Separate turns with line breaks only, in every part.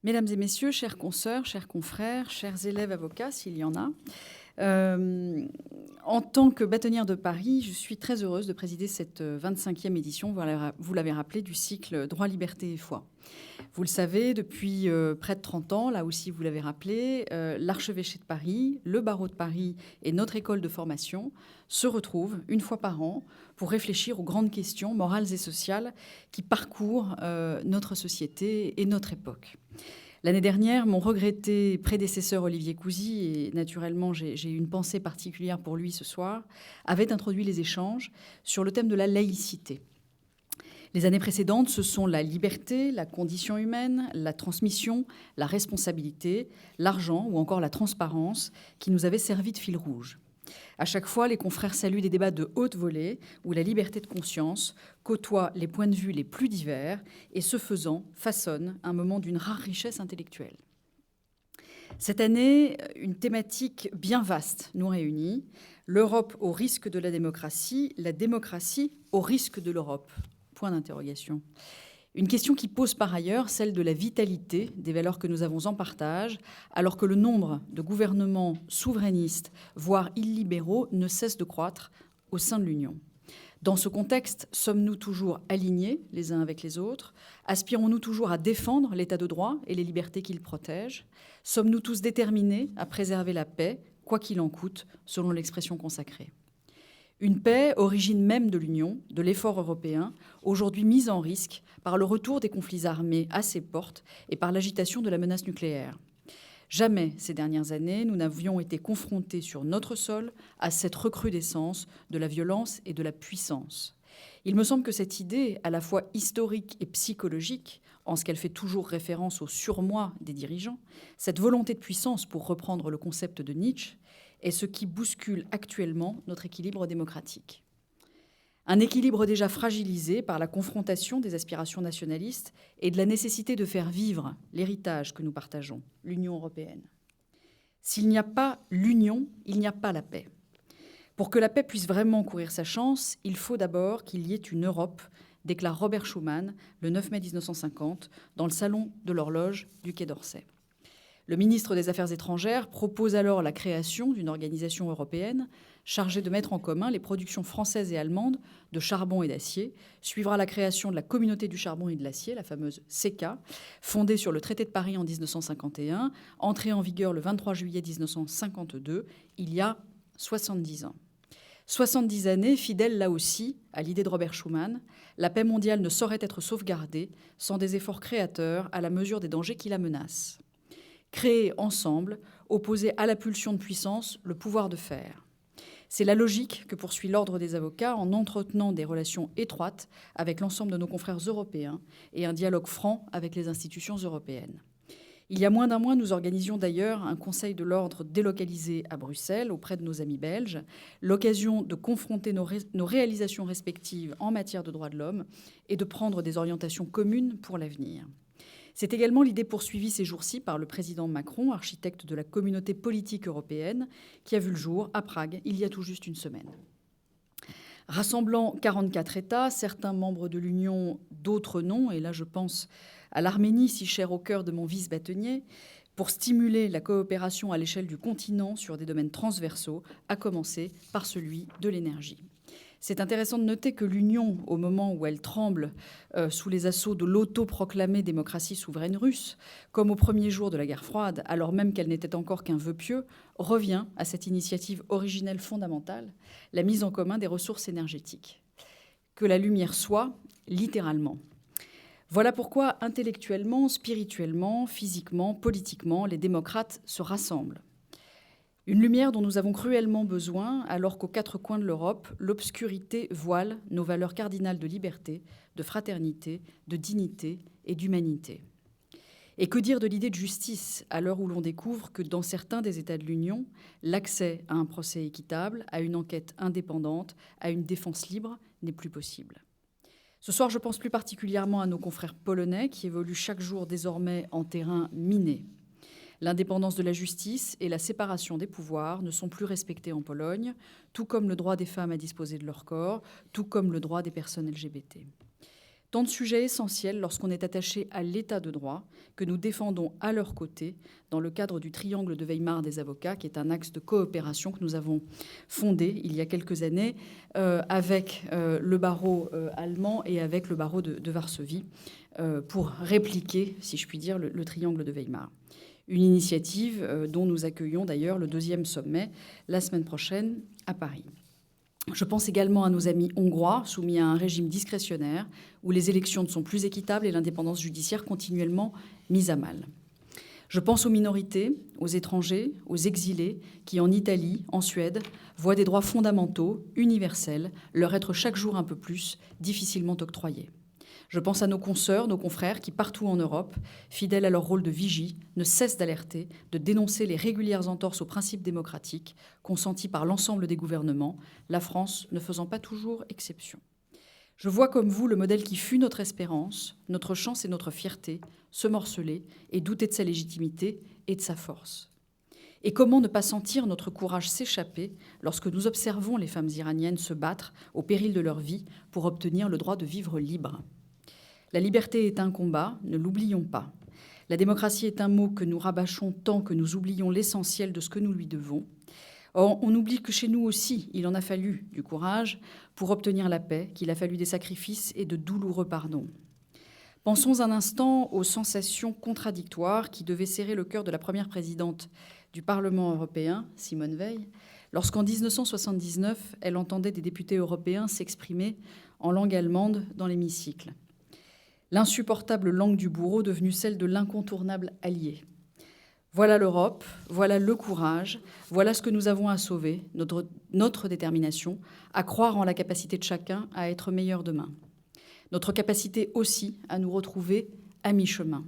Mesdames et messieurs, chers consoeurs, chers confrères, chers élèves avocats, s'il y en a, en tant que bâtonnière de Paris, je suis très heureuse de présider cette 25e édition, vous l'avez rappelé, du cycle Droit, Liberté et Foi. Vous le savez, depuis près de 30 ans, là aussi vous l'avez rappelé, l'archevêché de Paris, le barreau de Paris et notre école de formation se retrouvent une fois par an pour réfléchir aux grandes questions morales et sociales qui parcourent notre société et notre époque. L'année dernière, mon regretté prédécesseur Olivier Cousy, et naturellement j'ai une pensée particulière pour lui ce soir, avait introduit les échanges sur le thème de la laïcité. Les années précédentes, ce sont la liberté, la condition humaine, la transmission, la responsabilité, l'argent ou encore la transparence qui nous avaient servi de fil rouge. À chaque fois, les confrères saluent des débats de haute volée où la liberté de conscience côtoie les points de vue les plus divers et, ce faisant, façonne un moment d'une rare richesse intellectuelle. Cette année, une thématique bien vaste nous réunit. L'Europe au risque de la démocratie au risque de l'Europe. Point d'interrogation. Une question qui pose par ailleurs celle de la vitalité des valeurs que nous avons en partage, alors que le nombre de gouvernements souverainistes, voire illibéraux, ne cesse de croître au sein de l'Union. Dans ce contexte, sommes-nous toujours alignés les uns avec les autres? Aspirons-nous toujours à défendre l'état de droit et les libertés qu'il protège? Sommes-nous tous déterminés à préserver la paix, quoi qu'il en coûte, selon l'expression consacrée? Une paix, origine même de l'Union, de l'effort européen, aujourd'hui mise en risque par le retour des conflits armés à ses portes et par l'agitation de la menace nucléaire. Jamais ces dernières années, nous n'avions été confrontés sur notre sol à cette recrudescence de la violence et de la puissance. Il me semble que cette idée, à la fois historique et psychologique, en ce qu'elle fait toujours référence au surmoi des dirigeants, cette volonté de puissance, pour reprendre le concept de Nietzsche, est ce qui bouscule actuellement notre équilibre démocratique. Un équilibre déjà fragilisé par la confrontation des aspirations nationalistes et de la nécessité de faire vivre l'héritage que nous partageons, l'Union européenne. S'il n'y a pas l'Union, il n'y a pas la paix. Pour que la paix puisse vraiment courir sa chance, il faut d'abord qu'il y ait une Europe, déclare Robert Schuman le 9 mai 1950 dans le salon de l'horloge du Quai d'Orsay. Le ministre des Affaires étrangères propose alors la création d'une organisation européenne chargée de mettre en commun les productions françaises et allemandes de charbon et d'acier. Suivra la création de la Communauté du charbon et de l'acier, la fameuse CECA, fondée sur le traité de Paris en 1951, entrée en vigueur le 23 juillet 1952, il y a 70 ans. 70 années, fidèles là aussi à l'idée de Robert Schuman, la paix mondiale ne saurait être sauvegardée sans des efforts créateurs à la mesure des dangers qui la menacent. Créer ensemble, opposer à la pulsion de puissance le pouvoir de faire. C'est la logique que poursuit l'Ordre des avocats en entretenant des relations étroites avec l'ensemble de nos confrères européens et un dialogue franc avec les institutions européennes. Il y a moins d'un mois, nous organisions d'ailleurs un conseil de l'Ordre délocalisé à Bruxelles auprès de nos amis belges, l'occasion de confronter nos réalisations respectives en matière de droits de l'homme et de prendre des orientations communes pour l'avenir. C'est également l'idée poursuivie ces jours-ci par le président Macron, architecte de la communauté politique européenne, qui a vu le jour à Prague il y a tout juste une semaine. Rassemblant 44 États, certains membres de l'Union, d'autres non, et là je pense à l'Arménie, si chère au cœur de mon vice-bâtonnier, pour stimuler la coopération à l'échelle du continent sur des domaines transversaux, à commencer par celui de l'énergie. C'est intéressant de noter que l'Union, au moment où elle tremble sous les assauts de l'autoproclamée démocratie souveraine russe, comme au premier jour de la guerre froide, alors même qu'elle n'était encore qu'un vœu pieux, revient à cette initiative originelle fondamentale, la mise en commun des ressources énergétiques. Que la lumière soit, littéralement. Voilà pourquoi, intellectuellement, spirituellement, physiquement, politiquement, les démocrates se rassemblent. Une lumière dont nous avons cruellement besoin, alors qu'aux quatre coins de l'Europe, l'obscurité voile nos valeurs cardinales de liberté, de fraternité, de dignité et d'humanité. Et que dire de l'idée de justice, à l'heure où l'on découvre que dans certains des États de l'Union, l'accès à un procès équitable, à une enquête indépendante, à une défense libre n'est plus possible. Ce soir, je pense plus particulièrement à nos confrères polonais qui évoluent chaque jour désormais en terrain miné. L'indépendance de la justice et la séparation des pouvoirs ne sont plus respectées en Pologne, tout comme le droit des femmes à disposer de leur corps, tout comme le droit des personnes LGBT. Tant de sujets essentiels lorsqu'on est attaché à l'état de droit que nous défendons à leur côté dans le cadre du triangle de Weimar des avocats, qui est un axe de coopération que nous avons fondé il y a quelques années avec le barreau allemand et avec le barreau de Varsovie pour répliquer, si je puis dire, le triangle de Weimar. Une initiative dont nous accueillons d'ailleurs le 2e sommet la semaine prochaine à Paris. Je pense également à nos amis hongrois, soumis à un régime discrétionnaire, où les élections ne sont plus équitables et l'indépendance judiciaire continuellement mise à mal. Je pense aux minorités, aux étrangers, aux exilés, qui en Italie, en Suède, voient des droits fondamentaux, universels, leur être chaque jour un peu plus difficilement octroyés. Je pense à nos consoeurs, nos confrères qui, partout en Europe, fidèles à leur rôle de vigie, ne cessent d'alerter, de dénoncer les régulières entorses aux principes démocratiques consentis par l'ensemble des gouvernements, la France ne faisant pas toujours exception. Je vois comme vous le modèle qui fut notre espérance, notre chance et notre fierté se morceler et douter de sa légitimité et de sa force. Et comment ne pas sentir notre courage s'échapper lorsque nous observons les femmes iraniennes se battre au péril de leur vie pour obtenir le droit de vivre libre. La liberté est un combat, ne l'oublions pas. La démocratie est un mot que nous rabâchons tant que nous oublions l'essentiel de ce que nous lui devons. Or, on oublie que chez nous aussi, il en a fallu du courage pour obtenir la paix, qu'il a fallu des sacrifices et de douloureux pardons. Pensons un instant aux sensations contradictoires qui devaient serrer le cœur de la première présidente du Parlement européen, Simone Veil, lorsqu'en 1979, elle entendait des députés européens s'exprimer en langue allemande dans l'hémicycle. L'insupportable langue du bourreau devenue celle de l'incontournable allié. Voilà l'Europe, voilà le courage, voilà ce que nous avons à sauver, notre détermination, à croire en la capacité de chacun à être meilleur demain. Notre capacité aussi à nous retrouver à mi-chemin.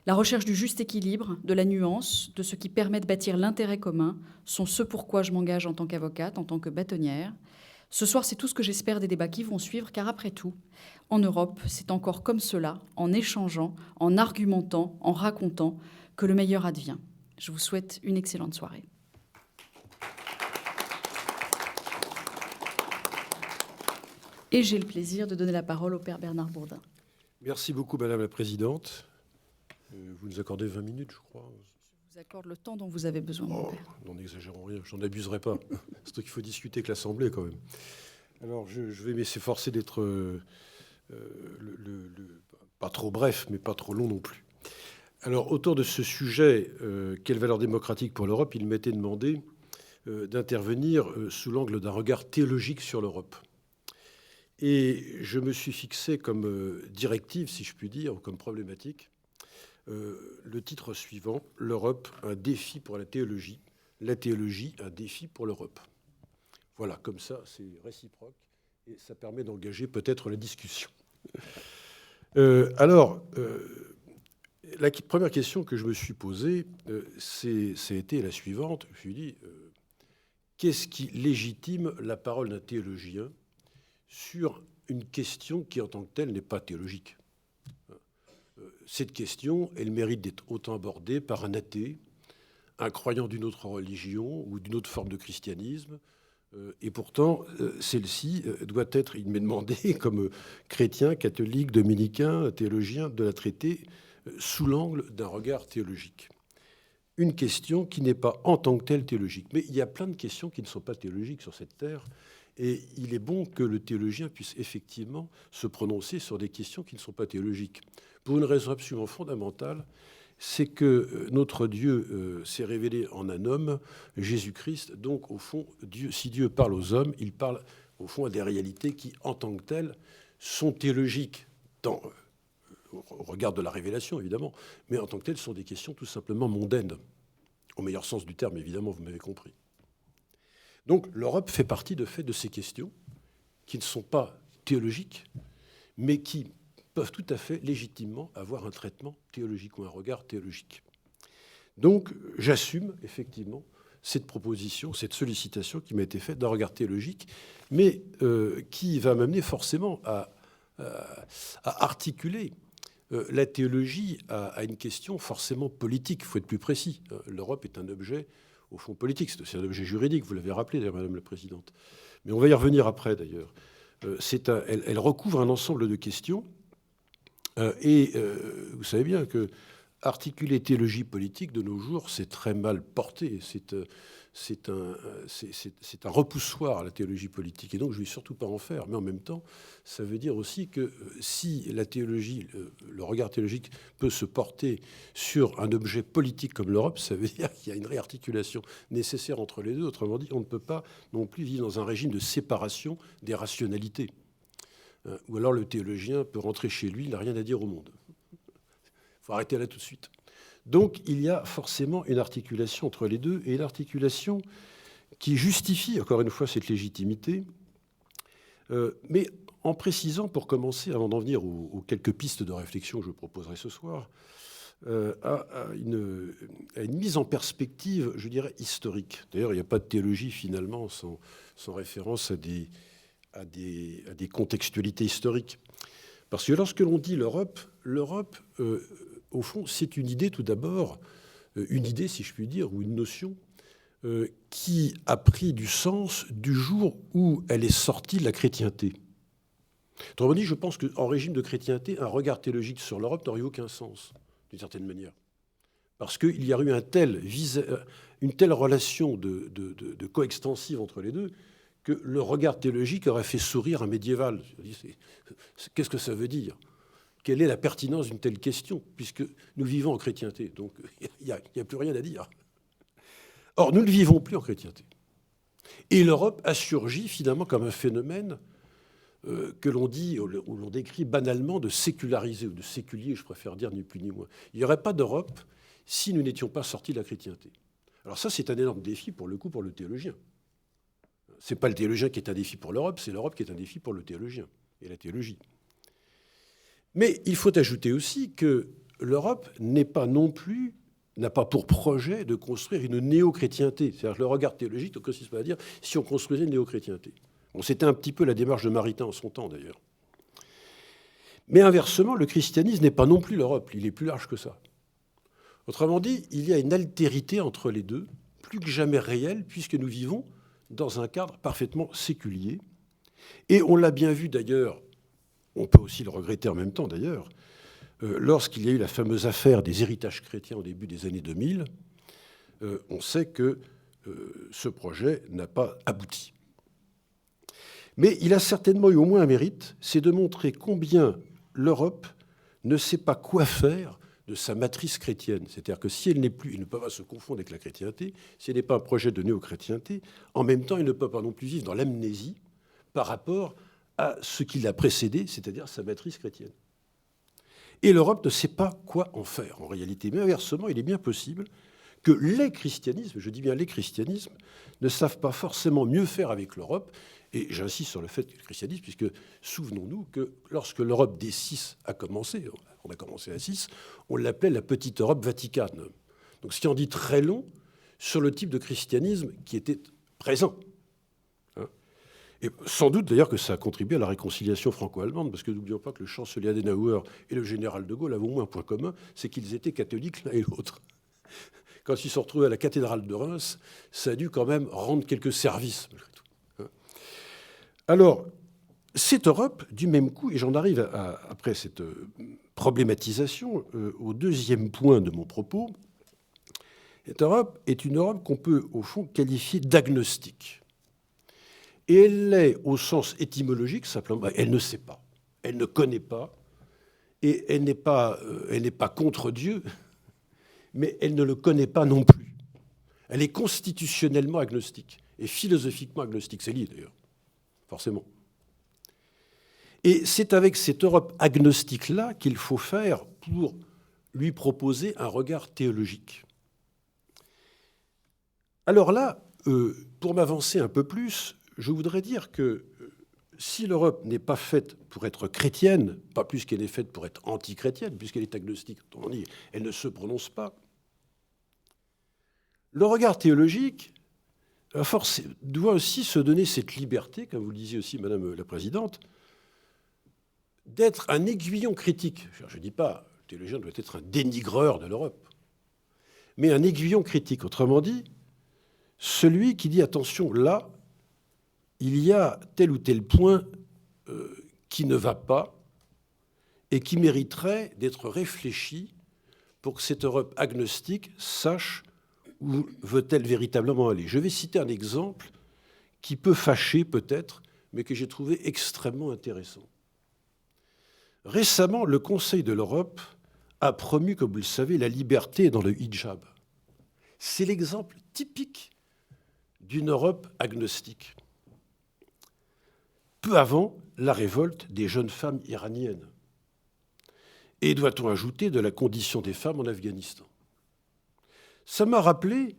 La recherche du juste équilibre, de la nuance, de ce qui permet de bâtir l'intérêt commun sont ce pourquoi je m'engage en tant qu'avocate, en tant que bâtonnière. Ce soir, c'est tout ce que j'espère des débats qui vont suivre, car après tout, en Europe, c'est encore comme cela, en échangeant, en argumentant, en racontant, que le meilleur advient. Je vous souhaite une excellente soirée. Et j'ai le plaisir de donner la parole au père Bernard Bourdin.
Merci beaucoup, Madame la Présidente. Vous nous accordez 20 minutes, je crois.
Je vous accorde le temps dont vous avez besoin, mon père.
Non, n'exagérons rien, j'en abuserai pas. C'est qu'il faut discuter avec l'Assemblée, quand même. Alors, je vais m'efforcer d'être pas trop bref, mais pas trop long non plus. Alors, autour de ce sujet, quelle valeur démocratique pour l'Europe, il m'était demandé d'intervenir sous l'angle d'un regard théologique sur l'Europe. Et je me suis fixé comme directive, si je puis dire, ou comme problématique, le titre suivant, l'Europe, un défi pour la théologie, un défi pour l'Europe. Voilà, comme ça, c'est réciproque et ça permet d'engager peut-être la discussion. La première question que je me suis posée, c'était la suivante. Je me suis dit, qu'est-ce qui légitime la parole d'un théologien sur une question qui, en tant que telle, n'est pas théologique? Cette question, elle mérite d'être autant abordée par un athée, un croyant d'une autre religion ou d'une autre forme de christianisme. Et pourtant, celle-ci doit être, il m'est demandé, comme chrétien, catholique, dominicain, théologien, de la traiter sous l'angle d'un regard théologique. Une question qui n'est pas en tant que telle théologique. Mais il y a plein de questions qui ne sont pas théologiques sur cette terre. Et il est bon que le théologien puisse effectivement se prononcer sur des questions qui ne sont pas théologiques. Pour une raison absolument fondamentale, c'est que notre Dieu s'est révélé en un homme, Jésus-Christ. Donc, au fond, si Dieu parle aux hommes, il parle, au fond, à des réalités qui, en tant que telles, sont théologiques, au regard de la révélation, évidemment, mais en tant que telles, sont des questions tout simplement mondaines, au meilleur sens du terme, évidemment, vous m'avez compris. Donc, l'Europe fait partie, de fait, de ces questions qui ne sont pas théologiques, mais qui peuvent tout à fait légitimement avoir un traitement théologique ou un regard théologique. Donc, j'assume effectivement cette proposition, cette sollicitation qui m'a été faite d'un regard théologique, mais qui va m'amener forcément à articuler la théologie à une question forcément politique. Il faut être plus précis. L'Europe est un objet, au fond, politique. C'est aussi un objet juridique, vous l'avez rappelé, d'ailleurs, Madame la Présidente. Mais on va y revenir après, d'ailleurs. Elle recouvre un ensemble de questions. Vous savez bien que articuler théologie politique de nos jours, c'est très mal porté. C'est un repoussoir à la théologie politique. Et donc, je ne vais surtout pas en faire. Mais en même temps, ça veut dire aussi que si la théologie, le regard théologique peut se porter sur un objet politique comme l'Europe, ça veut dire qu'il y a une réarticulation nécessaire entre les deux. Autrement dit, on ne peut pas non plus vivre dans un régime de séparation des rationalités. Ou alors le théologien peut rentrer chez lui, il n'a rien à dire au monde. Il faut arrêter là tout de suite. Donc il y a forcément une articulation entre les deux, et l'articulation qui justifie, encore une fois, cette légitimité, mais en précisant, pour commencer, avant d'en venir aux quelques pistes de réflexion que je proposerai ce soir, à une mise en perspective, je dirais, historique. D'ailleurs, il n'y a pas de théologie, finalement, sans référence à des contextualités historiques. Parce que lorsque l'on dit l'Europe, au fond, c'est une idée tout d'abord, une idée, si je puis dire, ou une notion qui a pris du sens du jour où elle est sortie de la chrétienté. Autrement dit, je pense qu'en régime de chrétienté, un regard théologique sur l'Europe n'aurait aucun sens, d'une certaine manière. Parce qu'il y a eu une telle relation de coextensive entre les deux, que le regard théologique aurait fait sourire un médiéval. Qu'est-ce que ça veut dire ? Quelle est la pertinence d'une telle question, puisque nous vivons en chrétienté? Donc, il n'y a plus rien à dire. Or, nous ne vivons plus en chrétienté. Et l'Europe a surgi finalement comme un phénomène que l'on dit, ou l'on décrit banalement de sécularisé, ou de séculier, je préfère dire ni plus ni moins. Il n'y aurait pas d'Europe si nous n'étions pas sortis de la chrétienté. Alors ça, c'est un énorme défi, pour le coup, pour le théologien. Ce n'est pas le théologien qui est un défi pour l'Europe, c'est l'Europe qui est un défi pour le théologien et la théologie. Mais il faut ajouter aussi que l'Europe n'a pas pour projet de construire une néo-chrétienté. C'est-à-dire que le regard théologique ne consiste pas à dire si on construisait une néo-chrétienté. Bon, c'était un petit peu la démarche de Maritain en son temps, d'ailleurs. Mais inversement, le christianisme n'est pas non plus l'Europe. Il est plus large que ça. Autrement dit, il y a une altérité entre les deux, plus que jamais réelle, puisque nous vivons dans un cadre parfaitement séculier. Et on l'a bien vu d'ailleurs, on peut aussi le regretter en même temps d'ailleurs, lorsqu'il y a eu la fameuse affaire des héritages chrétiens au début des années 2000, on sait que ce projet n'a pas abouti. Mais il a certainement eu au moins un mérite, c'est de montrer combien l'Europe ne sait pas quoi faire de sa matrice chrétienne. C'est-à-dire que si elle n'est plus, il ne peut pas se confondre avec la chrétienté, si elle n'est pas un projet de néo-chrétienté, en même temps, il ne peut pas non plus vivre dans l'amnésie par rapport à ce qui l'a précédé, c'est-à-dire sa matrice chrétienne. Et l'Europe ne sait pas quoi en faire, en réalité. Mais inversement, il est bien possible que les christianismes, je dis bien les christianismes, ne savent pas forcément mieux faire avec l'Europe. Et j'insiste sur le fait que le christianisme, puisque souvenons-nous que lorsque l'Europe des six a commencé, on a commencé à 6, on l'appelait la petite Europe vaticane. Donc ce qui en dit très long sur le type de christianisme qui était présent. Et sans doute d'ailleurs que ça a contribué à la réconciliation franco-allemande, parce que n'oublions pas que le chancelier Adenauer et le général de Gaulle avaient au moins un point commun, c'est qu'ils étaient catholiques l'un et l'autre. Quand ils se sont retrouvés à la cathédrale de Reims, ça a dû quand même rendre quelques services, malgré tout. Alors, cette Europe, du même coup, et j'en arrive après cette problématisation, au deuxième point de mon propos, cette Europe est une Europe qu'on peut, au fond, qualifier d'agnostique. Et elle l'est au sens étymologique, simplement, elle ne sait pas, elle ne connaît pas, et elle n'est pas contre Dieu, mais elle ne le connaît pas non plus. Elle est constitutionnellement agnostique, et philosophiquement agnostique. C'est lié, d'ailleurs, forcément. Et c'est avec cette Europe agnostique-là qu'il faut faire pour lui proposer un regard théologique. Alors là, pour m'avancer un peu plus, je voudrais dire que si l'Europe n'est pas faite pour être chrétienne, pas plus qu'elle est faite pour être anti-chrétienne, puisqu'elle est agnostique, autrement dit, elle ne se prononce pas, le regard théologique doit aussi se donner cette liberté, comme vous le disiez aussi, Madame la Présidente, d'être un aiguillon critique. Je ne dis pas que le théologien doit être un dénigreur de l'Europe, mais un aiguillon critique. Autrement dit, celui qui dit attention, là, il y a tel ou tel point qui ne va pas et qui mériterait d'être réfléchie pour que cette Europe agnostique sache où veut-elle véritablement aller. Je vais citer un exemple qui peut fâcher peut-être, mais que j'ai trouvé extrêmement intéressant. Récemment, le Conseil de l'Europe a promu, comme vous le savez, la liberté dans le hijab. C'est l'exemple typique d'une Europe agnostique. Peu avant, la révolte des jeunes femmes iraniennes. Et doit-on ajouter de la condition des femmes en Afghanistan. Ça m'a rappelé,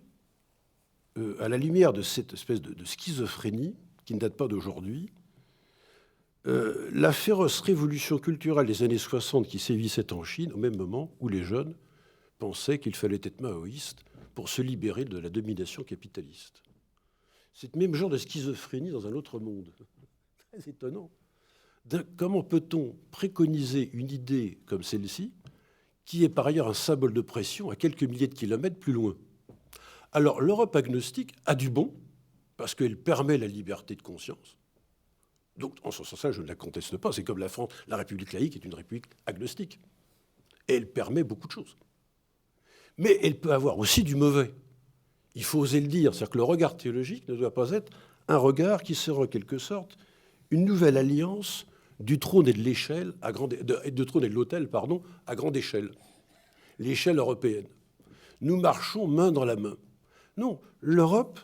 à la lumière de cette espèce de schizophrénie, qui ne date pas d'aujourd'hui, la féroce révolution culturelle des années 60 qui sévissait en Chine, au même moment où les jeunes pensaient qu'il fallait être maoïste pour se libérer de la domination capitaliste. C'est le même genre de schizophrénie dans un autre monde. Très étonnant. Comment peut-on préconiser une idée comme celle-ci, qui est par ailleurs un symbole de pression à quelques milliers de kilomètres plus loin? Alors l'Europe agnostique a du bon, parce qu'elle permet la liberté de conscience. Donc en ce sens-là, je ne la conteste pas. C'est comme la France, la République laïque est une république agnostique. Et elle permet beaucoup de choses. Mais elle peut avoir aussi du mauvais. Il faut oser le dire. C'est-à-dire que le regard théologique ne doit pas être un regard qui serait en quelque sorte une nouvelle alliance du trône et de l'échelle du trône et de l'autel, à grande échelle, l'échelle européenne. Nous marchons main dans la main. Non, l'Europe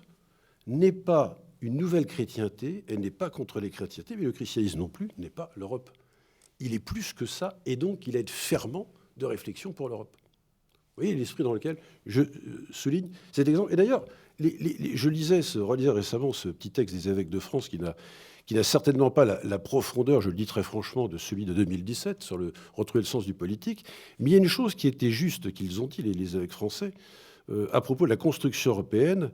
n'est pas une nouvelle chrétienté, elle n'est pas contre les chrétientés, mais le christianisme non plus n'est pas l'Europe. Il est plus que ça, et donc il est ferment de réflexion pour l'Europe. Vous voyez l'esprit dans lequel je souligne cet exemple. Et d'ailleurs, je relisais récemment ce petit texte des évêques de France qui n'a certainement pas la profondeur, je le dis très franchement, de celui de 2017 sur retrouver le sens du politique. Mais il y a une chose qui était juste qu'ils ont dit, les évêques français, à propos de la construction européenne,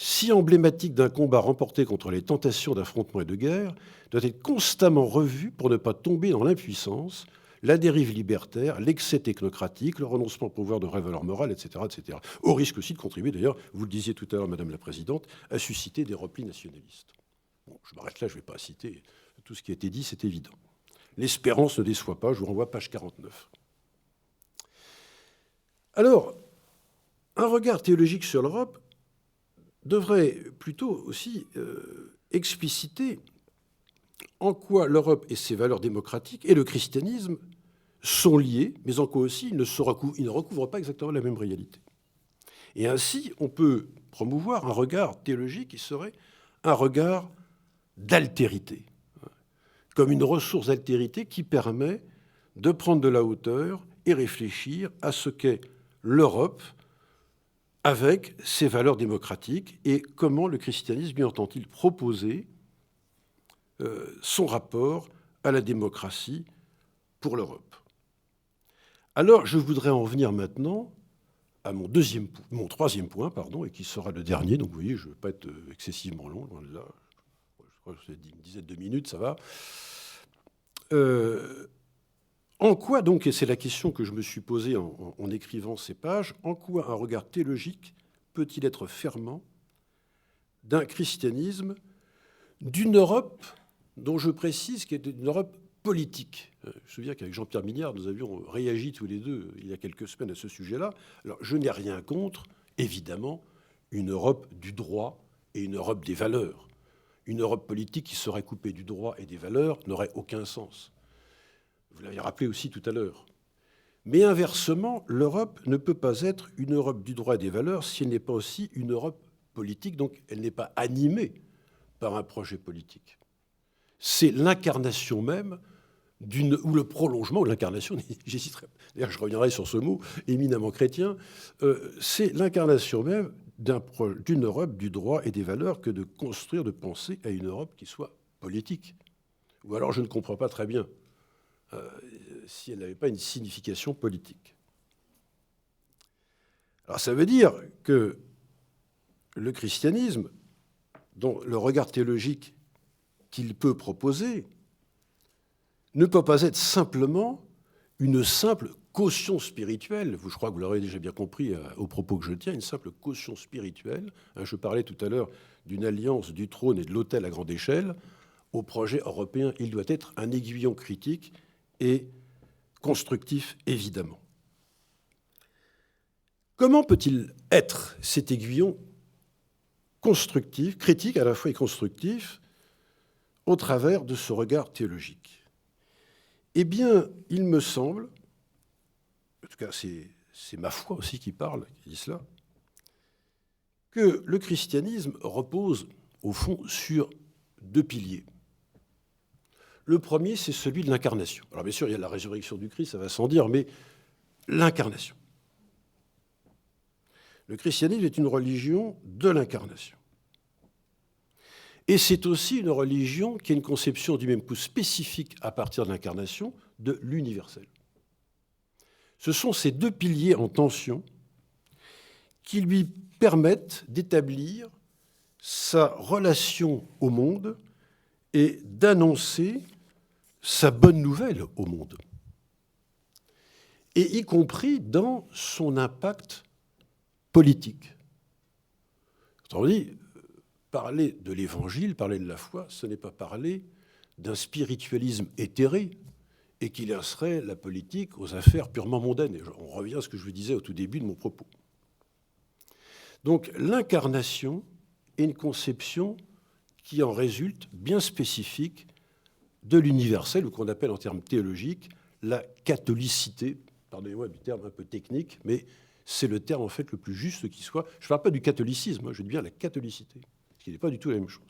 si emblématique d'un combat remporté contre les tentations d'affrontement et de guerre, doit être constamment revue pour ne pas tomber dans l'impuissance, la dérive libertaire, l'excès technocratique, le renoncement au pouvoir de vraies valeurs morales, etc., etc. Au risque aussi de contribuer, d'ailleurs, vous le disiez tout à l'heure, Madame la Présidente, à susciter des replis nationalistes. Bon, je m'arrête là, je ne vais pas citer tout ce qui a été dit, c'est évident. L'espérance ne déçoit pas, je vous renvoie à page 49. Alors, un regard théologique sur l'Europe devrait plutôt aussi expliciter en quoi l'Europe et ses valeurs démocratiques et le christianisme sont liés, mais en quoi aussi ils ne recouvrent pas exactement la même réalité. Et ainsi, on peut promouvoir un regard théologique qui serait un regard d'altérité, comme une ressource d'altérité qui permet de prendre de la hauteur et réfléchir à ce qu'est l'Europe avec ses valeurs démocratiques et comment le christianisme lui entend-il proposer son rapport à la démocratie pour l'Europe. Alors, je voudrais en venir maintenant à mon troisième point, et qui sera le dernier. Donc, vous voyez, je ne vais pas être excessivement long, loin de là. Je crois que c'est une dizaine de minutes, ça va. En quoi, donc, et c'est la question que je me suis posée en écrivant ces pages, en quoi un regard théologique peut-il être fermant d'un christianisme, d'une Europe dont je précise qu'elle est une Europe politique. Je me souviens qu'avec Jean-Pierre Mignard, nous avions réagi tous les deux il y a quelques semaines à ce sujet-là. Alors, je n'ai rien contre, évidemment, une Europe du droit et une Europe des valeurs. Une Europe politique qui serait coupée du droit et des valeurs n'aurait aucun sens. Vous l'avez rappelé aussi tout à l'heure. Mais inversement, l'Europe ne peut pas être une Europe du droit et des valeurs si elle n'est pas aussi une Europe politique, donc elle n'est pas animée par un projet politique. C'est l'incarnation même ou le prolongement, ou l'incarnation, j'hésiterai, d'ailleurs je reviendrai sur ce mot éminemment chrétien, c'est l'incarnation même d'une Europe du droit et des valeurs que de construire, de penser à une Europe qui soit politique. Ou alors je ne comprends pas très bien si elle n'avait pas une signification politique. Alors ça veut dire que le christianisme, dont le regard théologique qu'il peut proposer, ne peut pas être simplement une simple caution spirituelle. Je crois que vous l'aurez déjà bien compris aux propos que je tiens, une simple caution spirituelle. Je parlais tout à l'heure d'une alliance du trône et de l'autel à grande échelle. au projet européen. Il doit être un aiguillon critique et constructif, évidemment. Comment peut-il être cet aiguillon constructif, critique à la fois et constructif, au travers de ce regard théologique? Eh bien, il me semble, en tout cas c'est ma foi aussi qui parle, qui dit cela, que le christianisme repose, au fond, sur deux piliers. Le premier, c'est celui de l'incarnation. Alors bien sûr, il y a la résurrection du Christ, ça va sans dire, mais l'incarnation. Le christianisme est une religion de l'incarnation. Et c'est aussi une religion qui a une conception du même coup spécifique à partir de l'incarnation de l'universel. Ce sont ces deux piliers en tension qui lui permettent d'établir sa relation au monde et d'annoncer sa bonne nouvelle au monde, et y compris dans son impact politique. Autrement dit, parler de l'Évangile, parler de la foi, ce n'est pas parler d'un spiritualisme éthéré et qui laisserait la politique aux affaires purement mondaines. Et on revient à ce que je vous disais au tout début de mon propos. Donc l'incarnation est une conception qui en résulte bien spécifique de l'universel, ou qu'on appelle en termes théologiques la catholicité. Pardonnez-moi du terme un peu technique, mais c'est le terme en fait le plus juste qui soit. Je ne parle pas du catholicisme, je dis bien la catholicité, ce qui n'est pas du tout la même chose.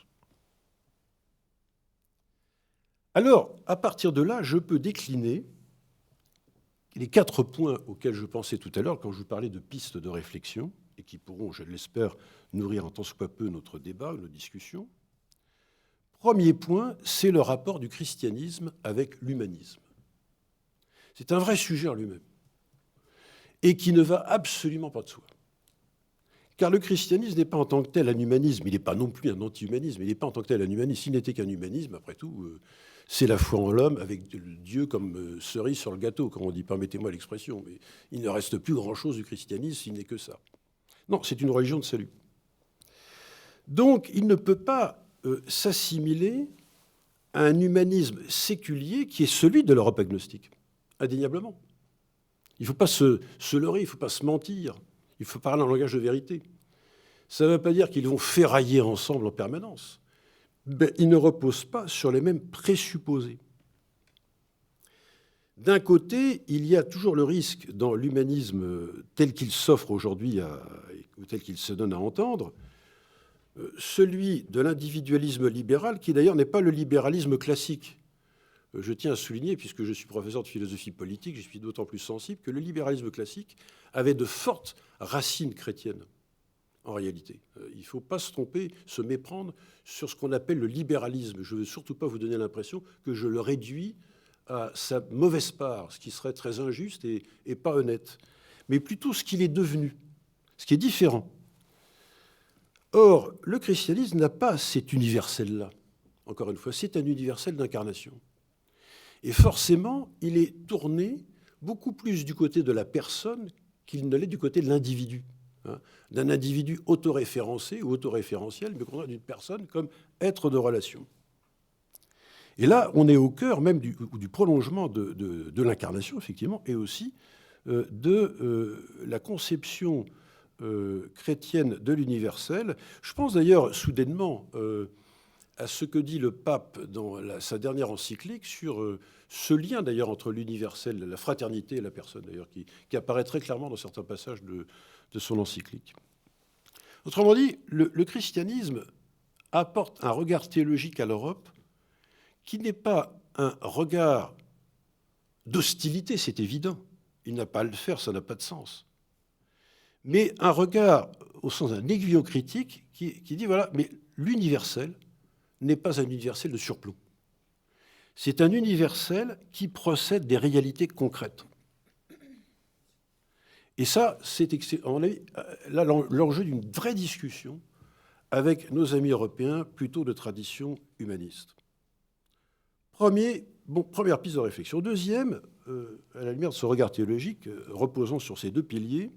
Alors, à partir de là, je peux décliner les 4 points auxquels je pensais tout à l'heure quand je vous parlais de pistes de réflexion, et qui pourront, je l'espère, nourrir en tant soit peu notre débat, nos discussions. Premier point, c'est le rapport du christianisme avec l'humanisme. C'est un vrai sujet en lui-même, et qui ne va absolument pas de soi. Car le christianisme n'est pas en tant que tel un humanisme, il n'est pas non plus un anti-humanisme, il n'est pas en tant que tel un humanisme. S'il n'était qu'un humanisme, après tout, c'est la foi en l'homme avec Dieu comme cerise sur le gâteau, comme on dit, permettez-moi l'expression. Mais il ne reste plus grand-chose du christianisme s'il n'est que ça. Non, c'est une religion de salut. Donc, il ne peut pas s'assimiler à un humanisme séculier qui est celui de l'Europe agnostique, indéniablement. Il ne faut pas se leurrer, il ne faut pas se mentir, il faut parler en langage de vérité. Ça ne veut pas dire qu'ils vont ferrailler ensemble en permanence. Mais ils ne reposent pas sur les mêmes présupposés. D'un côté, il y a toujours le risque dans l'humanisme tel qu'il s'offre aujourd'hui, ou tel qu'il se donne à entendre, celui de l'individualisme libéral, qui d'ailleurs n'est pas le libéralisme classique. Je tiens à souligner, puisque je suis professeur de philosophie politique, je suis d'autant plus sensible que le libéralisme classique avait de fortes racines chrétiennes, en réalité. Il ne faut pas se tromper, se méprendre sur ce qu'on appelle le libéralisme. Je ne veux surtout pas vous donner l'impression que je le réduis à sa mauvaise part, ce qui serait très injuste et pas honnête, mais plutôt ce qu'il est devenu, ce qui est différent. Or, le christianisme n'a pas cet universel-là. Encore une fois, c'est un universel d'incarnation. Et forcément, il est tourné beaucoup plus du côté de la personne qu'il ne l'est du côté de l'individu. D'un individu autoréférencé ou autoréférentiel, mais au contraire d'une personne comme être de relation. Et là, on est au cœur même du prolongement de l'incarnation, effectivement, et aussi de la conception chrétienne de l'universel. Je pense d'ailleurs soudainement à ce que dit le pape dans sa dernière encyclique sur ce lien d'ailleurs entre l'universel, la fraternité et la personne, d'ailleurs, qui apparaît très clairement dans certains passages de son encyclique. Autrement dit, le christianisme apporte un regard théologique à l'Europe qui n'est pas un regard d'hostilité, c'est évident. Il n'a pas à le faire, ça n'a pas de sens. Mais un regard au sens d'un aiguillon critique qui dit, voilà, mais l'universel n'est pas un universel de surplomb. C'est un universel qui procède des réalités concrètes. Et ça, c'est là l'enjeu d'une vraie discussion avec nos amis européens plutôt de tradition humaniste. Première piste de réflexion. Deuxième, à la lumière de ce regard théologique reposant sur ces deux piliers,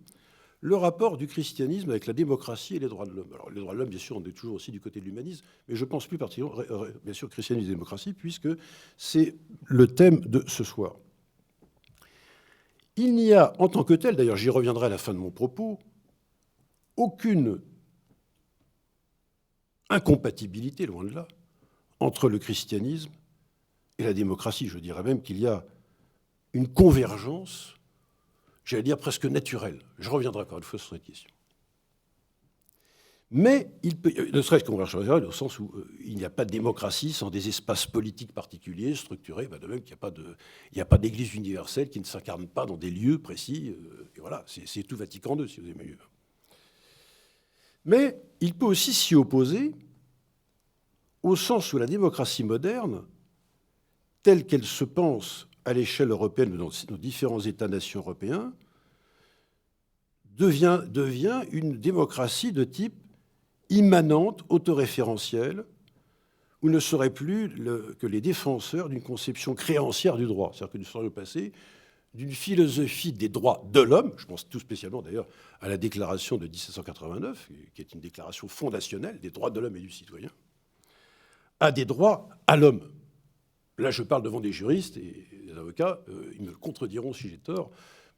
le rapport du christianisme avec la démocratie et les droits de l'homme. Alors, les droits de l'homme, bien sûr, on est toujours aussi du côté de l'humanisme, mais je pense plus particulièrement, bien sûr, christianisme et démocratie, puisque c'est le thème de ce soir. Il n'y a, en tant que tel, d'ailleurs, j'y reviendrai à la fin de mon propos, aucune incompatibilité, loin de là, entre le christianisme et la démocratie. Je dirais même qu'il y a une convergence, j'allais dire presque naturelle. Je reviendrai encore une fois sur cette question. Mais il peut, ne serait-ce qu'en convergence naturelle, au sens où il n'y a pas de démocratie sans des espaces politiques particuliers, structurés, de même qu'il n'y a pas d'église universelle qui ne s'incarne pas dans des lieux précis. Et voilà, c'est tout Vatican II, si vous aimez mieux. Mais il peut aussi s'y opposer au sens où la démocratie moderne, telle qu'elle se pense à l'échelle européenne, dans nos différents États-nations européens, devient une démocratie de type immanente, autoréférentielle, où ne seraient plus que les défenseurs d'une conception créancière du droit. C'est-à-dire que nous serions passés d'une philosophie des droits de l'homme, je pense tout spécialement d'ailleurs à la déclaration de 1789, qui est une déclaration fondationnelle des droits de l'homme et du citoyen, à des droits à l'homme. Là, je parle devant des juristes et des avocats, ils me contrediront si j'ai tort,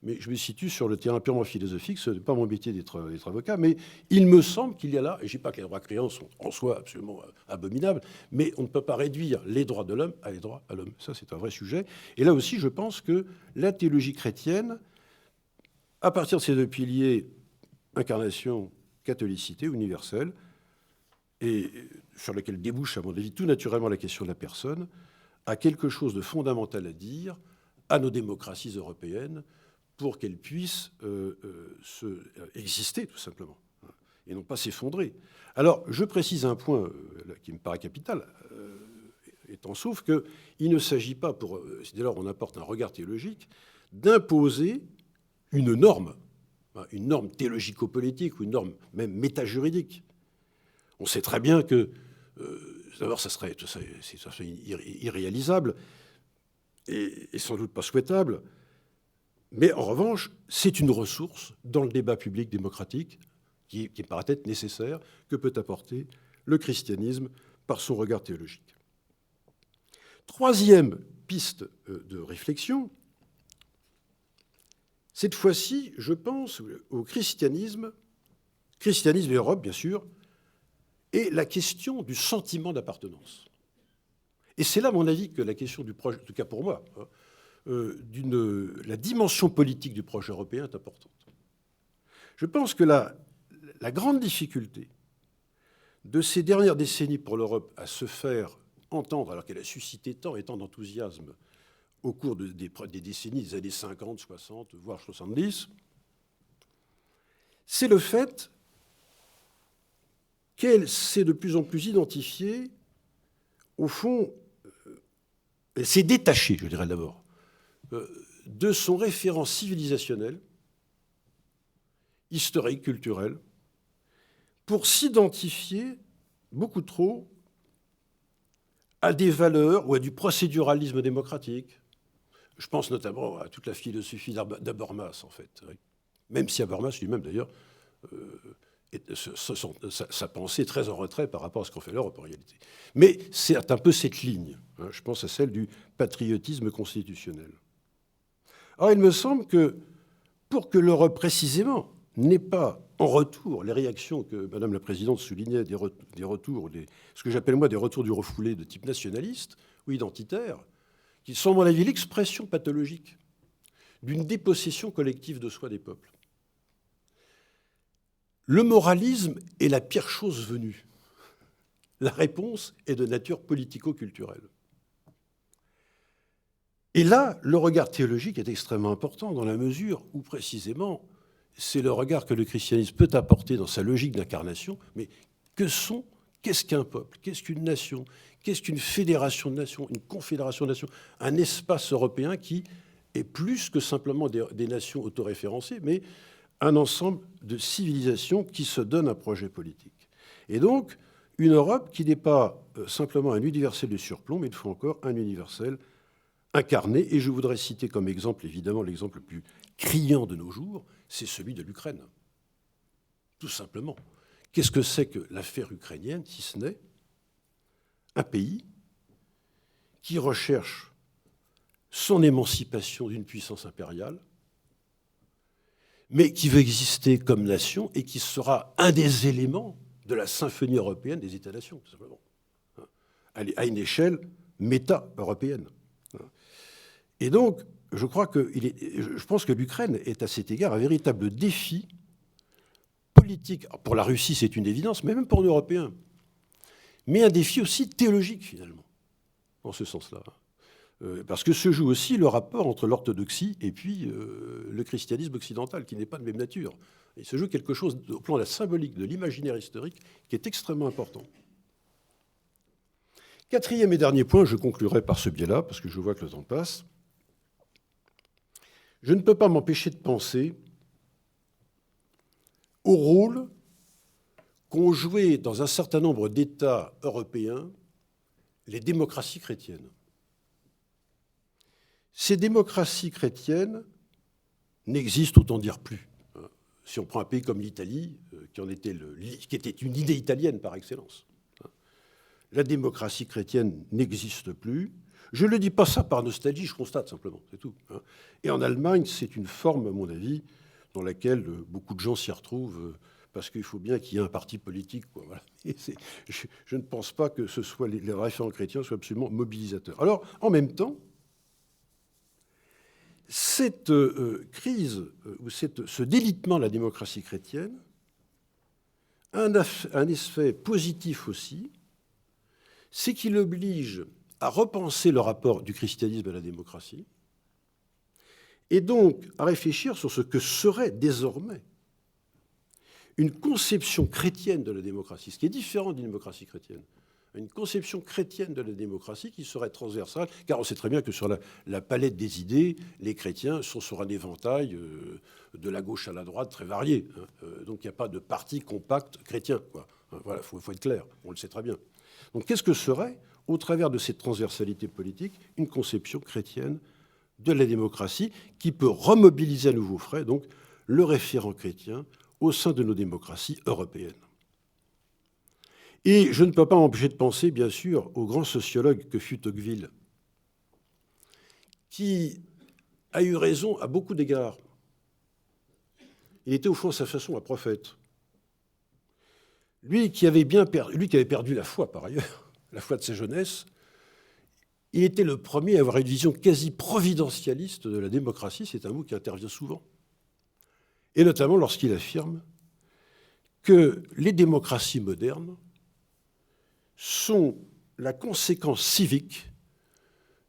mais je me situe sur le terrain purement philosophique, ce n'est pas mon métier d'être avocat, mais il me semble qu'il y a là, et je ne dis pas que les droits créants sont en soi absolument abominables, mais on ne peut pas réduire les droits de l'homme à les droits à l'homme. Ça, c'est un vrai sujet. Et là aussi, je pense que la théologie chrétienne, à partir de ces deux piliers, incarnation, catholicité, universelle, et sur laquelle débouche, à mon avis, tout naturellement la question de la personne, a quelque chose de fondamental à dire à nos démocraties européennes pour qu'elles puissent exister, tout simplement, et non pas s'effondrer. Alors, je précise un point qui me paraît capital, étant sauf qu'il ne s'agit pas, dès lors on apporte un regard théologique, d'imposer une norme théologico-politique ou une norme même métajuridique. On sait très bien que, d'abord, ça serait irréalisable et sans doute pas souhaitable, mais en revanche, c'est une ressource dans le débat public démocratique qui me paraît être nécessaire, que peut apporter le christianisme par son regard théologique. Troisième piste de réflexion, cette fois-ci, je pense au christianisme et Europe, bien sûr, et la question du sentiment d'appartenance. Et c'est là, à mon avis, que la question du projet, en tout cas pour moi, la dimension politique du projet européen est importante. Je pense que la grande difficulté de ces dernières décennies pour l'Europe à se faire entendre, alors qu'elle a suscité tant et tant d'enthousiasme au cours des décennies des années 50, 60, voire 70, c'est le fait qu'elle s'est de plus en plus identifiée, au fond, elle s'est détachée, je dirais d'abord, de son référent civilisationnel, historique, culturel, pour s'identifier beaucoup trop à des valeurs ou à du procéduralisme démocratique. Je pense notamment à toute la philosophie d'Habermas, en fait. Même si Habermas lui-même, d'ailleurs, sa pensée est très en retrait par rapport à ce qu'on fait l'Europe, en réalité. Mais c'est un peu cette ligne. Je pense à celle du patriotisme constitutionnel. Or, il me semble que pour que l'Europe, précisément, n'ait pas en retour les réactions que Madame la Présidente soulignait, des retours, ce que j'appelle moi des retours du refoulé de type nationaliste ou identitaire, qui sont, à mon avis, l'expression pathologique d'une dépossession collective de soi des peuples. Le moralisme est la pire chose venue. La réponse est de nature politico-culturelle. Et là, le regard théologique est extrêmement important dans la mesure où, précisément, c'est le regard que le christianisme peut apporter dans sa logique d'incarnation. Mais qu'est-ce qu'un peuple? Qu'est-ce qu'une nation? Qu'est-ce qu'une fédération de nations? Une confédération de nations? Un espace européen qui est plus que simplement des nations autoréférencées, mais un ensemble de civilisations qui se donnent un projet politique. Et donc, une Europe qui n'est pas simplement un universel de surplomb, mais une fois encore, un universel incarné. Et je voudrais citer comme exemple, évidemment, l'exemple le plus criant de nos jours, c'est celui de l'Ukraine. tout simplement. Qu'est-ce que c'est que l'affaire ukrainienne, si ce n'est un pays qui recherche son émancipation d'une puissance impériale, mais qui veut exister comme nation et qui sera un des éléments de la symphonie européenne des États-nations, tout simplement, à une échelle méta-européenne. Et donc, je pense que l'Ukraine est à cet égard un véritable défi politique. Alors pour la Russie, c'est une évidence, mais même pour les Européens. Mais un défi aussi théologique, finalement, en ce sens-là. Parce que se joue aussi le rapport entre l'orthodoxie et puis le christianisme occidental, qui n'est pas de même nature. Il se joue quelque chose au plan de la symbolique, de l'imaginaire historique, qui est extrêmement important. Quatrième et dernier point, je conclurai par ce biais-là, parce que je vois que le temps passe. Je ne peux pas m'empêcher de penser au rôle qu'ont joué dans un certain nombre d'États européens les démocraties chrétiennes. Ces démocraties chrétiennes n'existent, autant dire, plus. Si on prend un pays comme l'Italie, qui était une idée italienne par excellence. La démocratie chrétienne n'existe plus. Je ne le dis pas ça par nostalgie, je constate simplement, c'est tout. Et en Allemagne, c'est une forme, à mon avis, dans laquelle beaucoup de gens s'y retrouvent, parce qu'il faut bien qu'il y ait un parti politique, quoi. Voilà. Je ne pense pas que les référents chrétiens soient absolument mobilisateurs. Alors, en même temps, cette crise, ou ce délitement de la démocratie chrétienne, a un effet positif aussi, c'est qu'il oblige à repenser le rapport du christianisme à la démocratie, et donc à réfléchir sur ce que serait désormais une conception chrétienne de la démocratie, ce qui est différent d'une démocratie chrétienne. Une conception chrétienne de la démocratie qui serait transversale, car on sait très bien que sur la palette des idées, les chrétiens sont sur un éventail de la gauche à la droite très varié. Donc il n'y a pas de parti compact chrétien, quoi. Voilà, faut être clair, on le sait très bien. Donc qu'est-ce que serait, au travers de cette transversalité politique, une conception chrétienne de la démocratie qui peut remobiliser à nouveau frais donc, le référent chrétien au sein de nos démocraties européennes. Et je ne peux pas m'empêcher de penser, bien sûr, au grand sociologue que fut Tocqueville, qui a eu raison à beaucoup d'égards. Il était au fond à sa façon un prophète. Lui qui avait perdu la foi par ailleurs, la foi de sa jeunesse, il était le premier à avoir une vision quasi providentialiste de la démocratie, c'est un mot qui intervient souvent, et notamment lorsqu'il affirme que les démocraties modernes sont la conséquence civique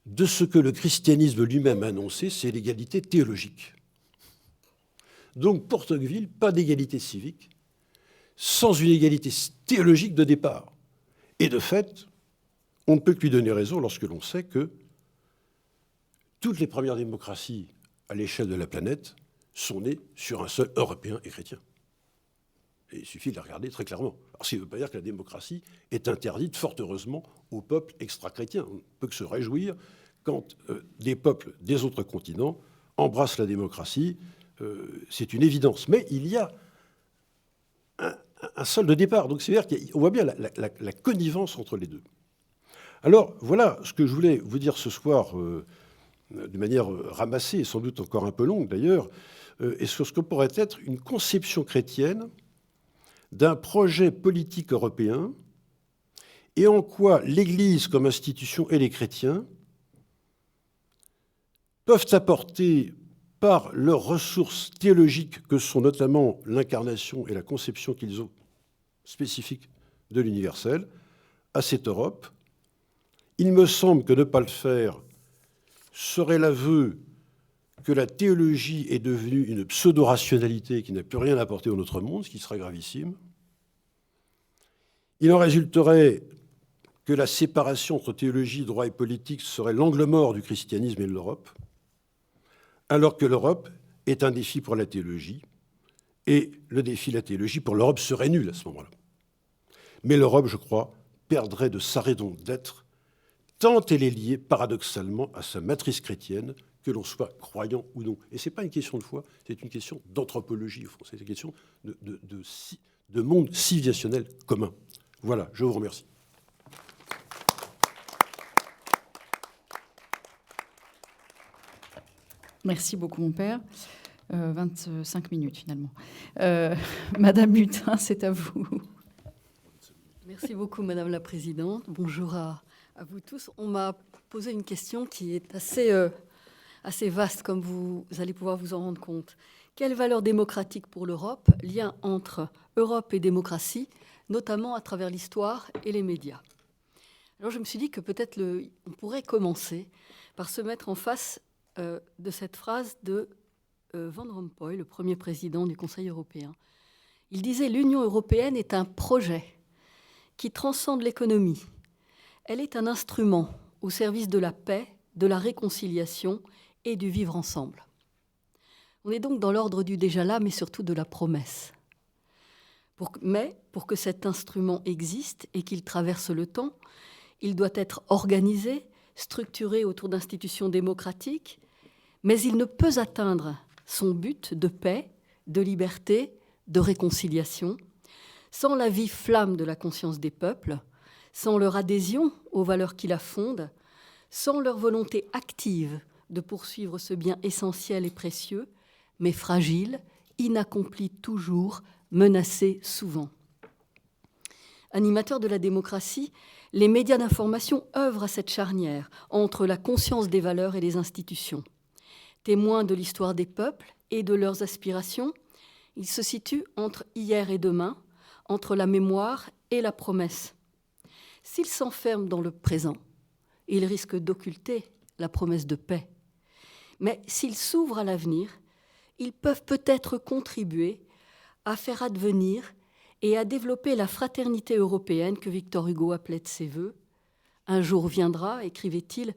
de ce que le christianisme lui-même a annoncé, c'est l'égalité théologique. Donc, pour Tocqueville, pas d'égalité civique sans une égalité théologique de départ. Et de fait, on ne peut que lui donner raison lorsque l'on sait que toutes les premières démocraties à l'échelle de la planète sont nées sur un sol européen et chrétien. Et il suffit de la regarder très clairement. Alors, ce qui ne veut pas dire que la démocratie est interdite, fort heureusement, aux peuples extra-chrétiens. On ne peut que se réjouir quand des peuples des autres continents embrassent la démocratie. C'est une évidence. Mais il y a un sol de départ. Donc, c'est-à-dire qu'on voit bien la connivence entre les deux. Alors, voilà ce que je voulais vous dire ce soir, de manière ramassée, et sans doute encore un peu longue d'ailleurs, et sur ce que pourrait être une conception chrétienne d'un projet politique européen et en quoi l'Église comme institution et les chrétiens peuvent apporter par leurs ressources théologiques que sont notamment l'incarnation et la conception qu'ils ont spécifique de l'universel à cette Europe. Il me semble que ne pas le faire serait l'aveu que la théologie est devenue une pseudo-rationalité qui n'a plus rien apporté à notre monde, ce qui serait gravissime. Il en résulterait que la séparation entre théologie, droit et politique serait l'angle mort du christianisme et de l'Europe, alors que l'Europe est un défi pour la théologie, et le défi de la théologie pour l'Europe serait nul à ce moment-là. Mais l'Europe, je crois, perdrait de sa raison d'être, tant elle est liée paradoxalement à sa matrice chrétienne que l'on soit croyant ou non. Et ce n'est pas une question de foi, c'est une question d'anthropologie, au fond. C'est une question de monde civilisationnel commun. Voilà, je vous remercie.
Merci beaucoup, mon père. 25 minutes, finalement. Madame Hutin, c'est à vous.
Merci beaucoup, Madame la Présidente. Bonjour à vous tous. On m'a posé une question qui est assez vaste, comme vous allez pouvoir vous en rendre compte. Quelle valeur démocratique pour l'Europe? Lien entre Europe et démocratie, notamment à travers l'histoire et les médias. Alors je me suis dit que peut-être on pourrait commencer par se mettre en face de cette phrase de Van Rompuy, le premier président du Conseil européen. Il disait « L'Union européenne est un projet qui transcende l'économie. Elle est un instrument au service de la paix, de la réconciliation et du vivre ensemble. » On est donc dans l'ordre du déjà là, mais surtout de la promesse. Mais pour que cet instrument existe et qu'il traverse le temps, il doit être organisé, structuré autour d'institutions démocratiques, mais il ne peut atteindre son but de paix, de liberté, de réconciliation, sans la vive flamme de la conscience des peuples, sans leur adhésion aux valeurs qui la fondent, sans leur volonté active de poursuivre ce bien essentiel et précieux, mais fragile, inaccompli toujours, menacé souvent. Animateurs de la démocratie, les médias d'information œuvrent à cette charnière entre la conscience des valeurs et des institutions. Témoins de l'histoire des peuples et de leurs aspirations, ils se situent entre hier et demain, entre la mémoire et la promesse. S'ils s'enferment dans le présent, ils risquent d'occulter la promesse de paix. Mais s'ils s'ouvrent à l'avenir, ils peuvent peut-être contribuer à faire advenir et à développer la fraternité européenne que Victor Hugo appelait de ses voeux. Un jour viendra, écrivait-il,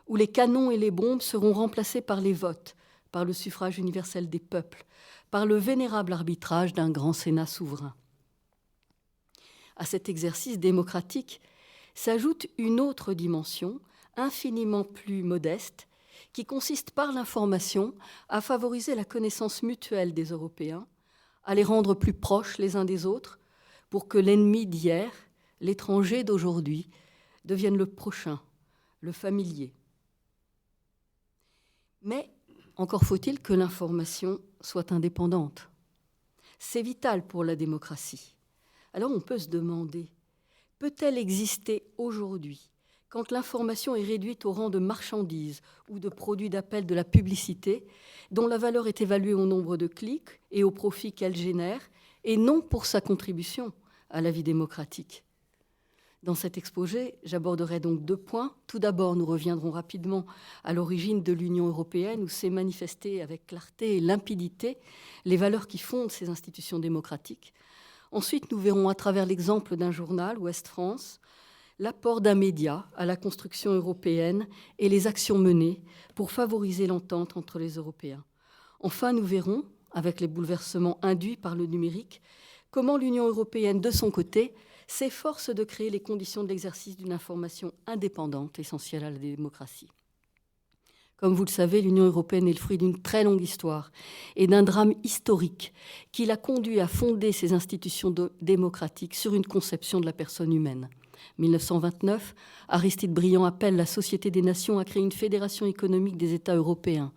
où les canons et les bombes seront remplacés par les votes, par le suffrage universel des peuples, par le vénérable arbitrage d'un grand Sénat souverain. À cet exercice démocratique s'ajoute une autre dimension, infiniment plus modeste, qui consiste par l'information à favoriser la connaissance mutuelle des Européens, à les rendre plus proches les uns des autres, pour que l'ennemi d'hier, l'étranger d'aujourd'hui, devienne le prochain, le familier. Mais encore faut-il que l'information soit indépendante. C'est vital pour la démocratie. Alors on peut se demander, peut-elle exister aujourd'hui, quand l'information est réduite au rang de marchandise ou de produit d'appel de la publicité, dont la valeur est évaluée au nombre de clics et au profit qu'elle génère, et non pour sa contribution à la vie démocratique. Dans cet exposé, j'aborderai donc 2 points. Tout d'abord, nous reviendrons rapidement à l'origine de l'Union européenne, où s'est manifestée avec clarté et limpidité les valeurs qui fondent ces institutions démocratiques. Ensuite, nous verrons à travers l'exemple d'un journal, Ouest France, l'apport d'un média à la construction européenne et les actions menées pour favoriser l'entente entre les Européens. Enfin, nous verrons, avec les bouleversements induits par le numérique, comment l'Union européenne, de son côté, s'efforce de créer les conditions de l'exercice d'une information indépendante, essentielle à la démocratie. Comme vous le savez, l'Union européenne est le fruit d'une très longue histoire et d'un drame historique qui l'a conduit à fonder ses institutions démocratiques sur une conception de la personne humaine. 1929, Aristide Briand appelle la Société des Nations à créer une fédération économique des États européens.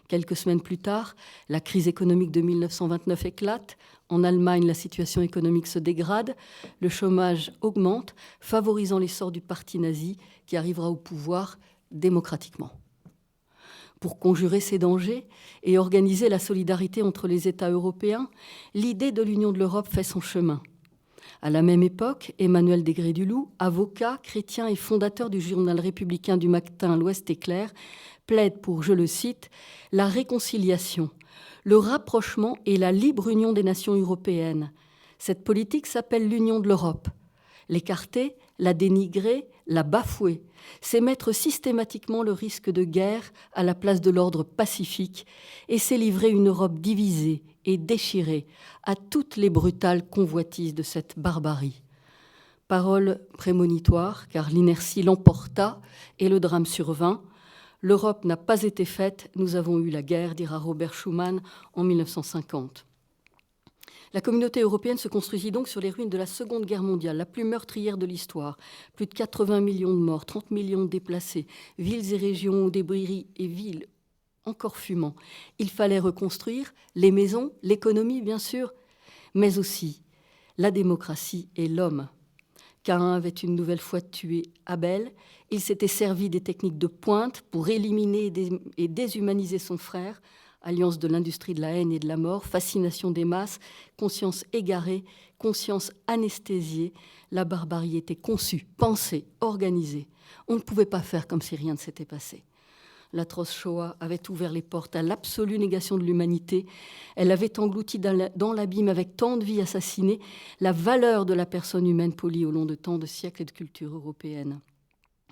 Quelques semaines plus tard, la crise économique de 1929 éclate. En Allemagne, la situation économique se dégrade, le chômage augmente, favorisant l'essor du parti nazi qui arrivera au pouvoir démocratiquement. Pour conjurer ces dangers et organiser la solidarité entre les États européens, l'idée de l'Union de l'Europe fait son chemin. À la même époque, Emmanuel Degré-Duloux, avocat, chrétien et fondateur du journal républicain du matin L'Ouest éclair, plaide pour, je le cite, « la réconciliation, le rapprochement et la libre union des nations européennes. Cette politique s'appelle l'Union de l'Europe. L'écarter, la dénigrer, la bafouer, c'est mettre systématiquement le risque de guerre à la place de l'ordre pacifique et c'est livrer une Europe divisée et déchirée à toutes les brutales convoitises de cette barbarie. » Parole prémonitoire, car l'inertie l'emporta et le drame survint. L'Europe n'a pas été faite, nous avons eu la guerre, dira Robert Schuman en 1950. La communauté européenne se construisit donc sur les ruines de la Seconde Guerre mondiale, la plus meurtrière de l'histoire. Plus de 80 millions de morts, 30 millions de déplacés, villes et régions aux débris et villes encore fumants. Il fallait reconstruire les maisons, l'économie bien sûr, mais aussi la démocratie et l'homme. Caïn avait une nouvelle fois tué Abel. Il s'était servi des techniques de pointe pour éliminer et déshumaniser son frère. Alliance de l'industrie de la haine et de la mort, fascination des masses, conscience égarée, conscience anesthésiée. La barbarie était conçue, pensée, organisée. On ne pouvait pas faire comme si rien ne s'était passé. L'atroce Shoah avait ouvert les portes à l'absolue négation de l'humanité. Elle avait englouti dans l'abîme avec tant de vies assassinées la valeur de la personne humaine polie au long de tant de siècles et de cultures européennes.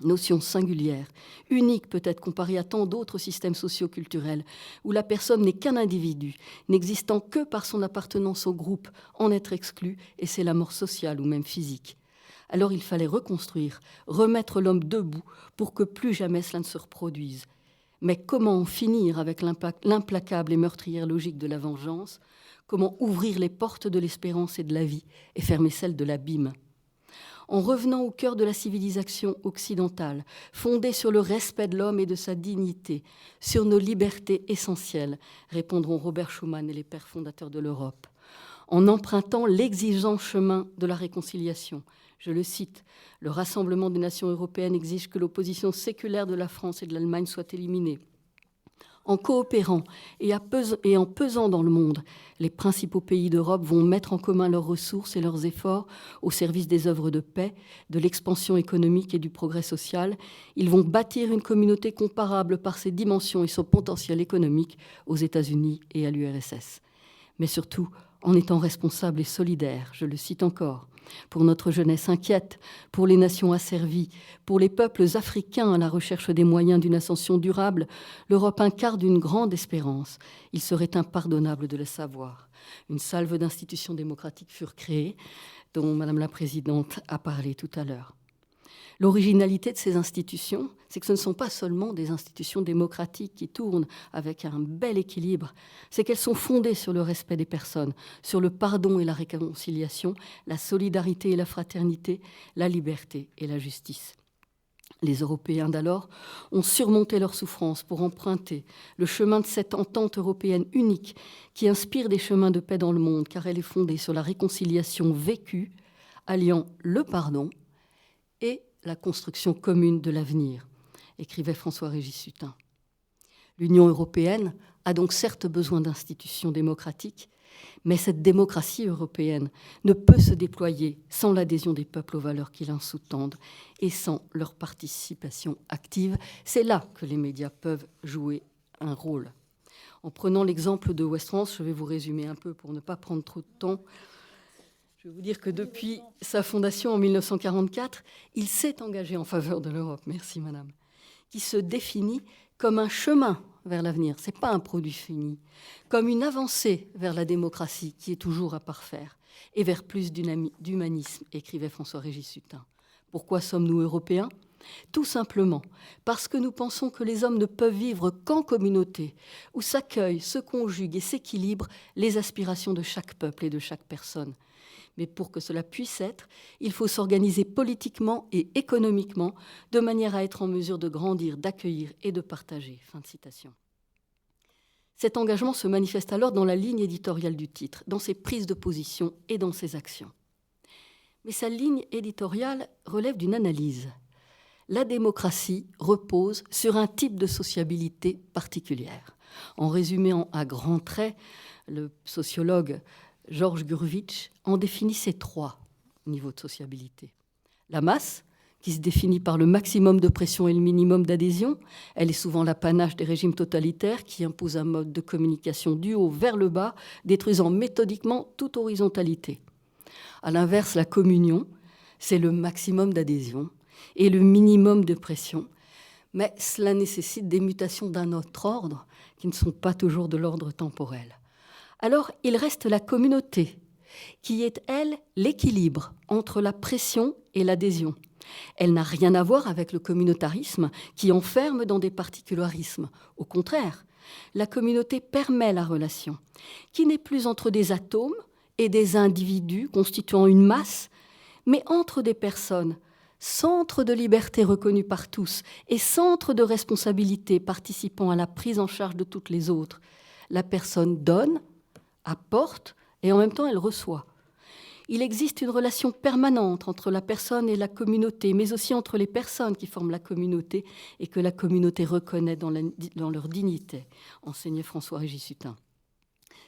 Notion singulière, unique peut-être comparée à tant d'autres systèmes socio-culturels, où la personne n'est qu'un individu, n'existant que par son appartenance au groupe, en être exclu, et c'est la mort sociale ou même physique. Alors il fallait reconstruire, remettre l'homme debout pour que plus jamais cela ne se reproduise. Mais comment en finir avec l'implacable et meurtrière logique de la vengeance? Comment ouvrir les portes de l'espérance et de la vie et fermer celles de l'abîme? En revenant au cœur de la civilisation occidentale, fondée sur le respect de l'homme et de sa dignité, sur nos libertés essentielles, répondront Robert Schuman et les pères fondateurs de l'Europe. En empruntant l'exigeant chemin de la réconciliation, je le cite, « Le Rassemblement des nations européennes exige que l'opposition séculaire de la France et de l'Allemagne soit éliminée. » En coopérant et en pesant dans le monde, les principaux pays d'Europe vont mettre en commun leurs ressources et leurs efforts au service des œuvres de paix, de l'expansion économique et du progrès social. Ils vont bâtir une communauté comparable par ses dimensions et son potentiel économique aux États-Unis et à l'URSS. Mais surtout, en étant responsables et solidaires, je le cite encore, pour notre jeunesse inquiète, pour les nations asservies, pour les peuples africains à la recherche des moyens d'une ascension durable, l'Europe incarne une grande espérance. Il serait impardonnable de le savoir. Une salve d'institutions démocratiques furent créées, dont Madame la Présidente a parlé tout à l'heure. L'originalité de ces institutions, c'est que ce ne sont pas seulement des institutions démocratiques qui tournent avec un bel équilibre, c'est qu'elles sont fondées sur le respect des personnes, sur le pardon et la réconciliation, la solidarité et la fraternité, la liberté et la justice. Les Européens d'alors ont surmonté leurs souffrances pour emprunter le chemin de cette entente européenne unique qui inspire des chemins de paix dans le monde, car elle est fondée sur la réconciliation vécue, alliant le pardon et la construction commune de l'avenir, écrivait François-Régis Hutin. L'Union européenne a donc certes besoin d'institutions démocratiques, mais cette démocratie européenne ne peut se déployer sans l'adhésion des peuples aux valeurs qui la sous-tendent et sans leur participation active. C'est là que les médias peuvent jouer un rôle. En prenant l'exemple de Ouest France, je vais vous résumer un peu pour ne pas prendre trop de temps. Je vais vous dire que depuis sa fondation en 1944, il s'est engagé en faveur de l'Europe, merci madame, qui se définit comme un chemin vers l'avenir, ce n'est pas un produit fini, comme une avancée vers la démocratie qui est toujours à parfaire, et vers plus d'humanisme, écrivait François-Régis Hutin. Pourquoi sommes-nous Européens ? Tout simplement parce que nous pensons que les hommes ne peuvent vivre qu'en communauté, où s'accueillent, se conjuguent et s'équilibrent les aspirations de chaque peuple et de chaque personne. Mais pour que cela puisse être, il faut s'organiser politiquement et économiquement de manière à être en mesure de grandir, d'accueillir et de partager. Fin de citation. Cet engagement se manifeste alors dans la ligne éditoriale du titre, dans ses prises de position et dans ses actions. Mais sa ligne éditoriale relève d'une analyse. La démocratie repose sur un type de sociabilité particulière. En résumant à grands traits, le sociologue Georges Gurvitch en définissait 3 niveaux de sociabilité. La masse, qui se définit par le maximum de pression et le minimum d'adhésion. Elle est souvent l'apanage des régimes totalitaires qui imposent un mode de communication du haut vers le bas, détruisant méthodiquement toute horizontalité. À l'inverse, la communion, c'est le maximum d'adhésion et le minimum de pression. Mais cela nécessite des mutations d'un autre ordre qui ne sont pas toujours de l'ordre temporel. Alors, il reste la communauté, qui est, elle, l'équilibre entre la pression et l'adhésion. Elle n'a rien à voir avec le communautarisme qui enferme dans des particularismes. Au contraire, la communauté permet la relation, qui n'est plus entre des atomes et des individus constituant une masse, mais entre des personnes, centre de liberté reconnu par tous et centre de responsabilité participant à la prise en charge de toutes les autres. La personne donne, apporte et en même temps elle reçoit. Il existe une relation permanente entre la personne et la communauté, mais aussi entre les personnes qui forment la communauté et que la communauté reconnaît dans leur dignité, enseignait François-Régis Hutin.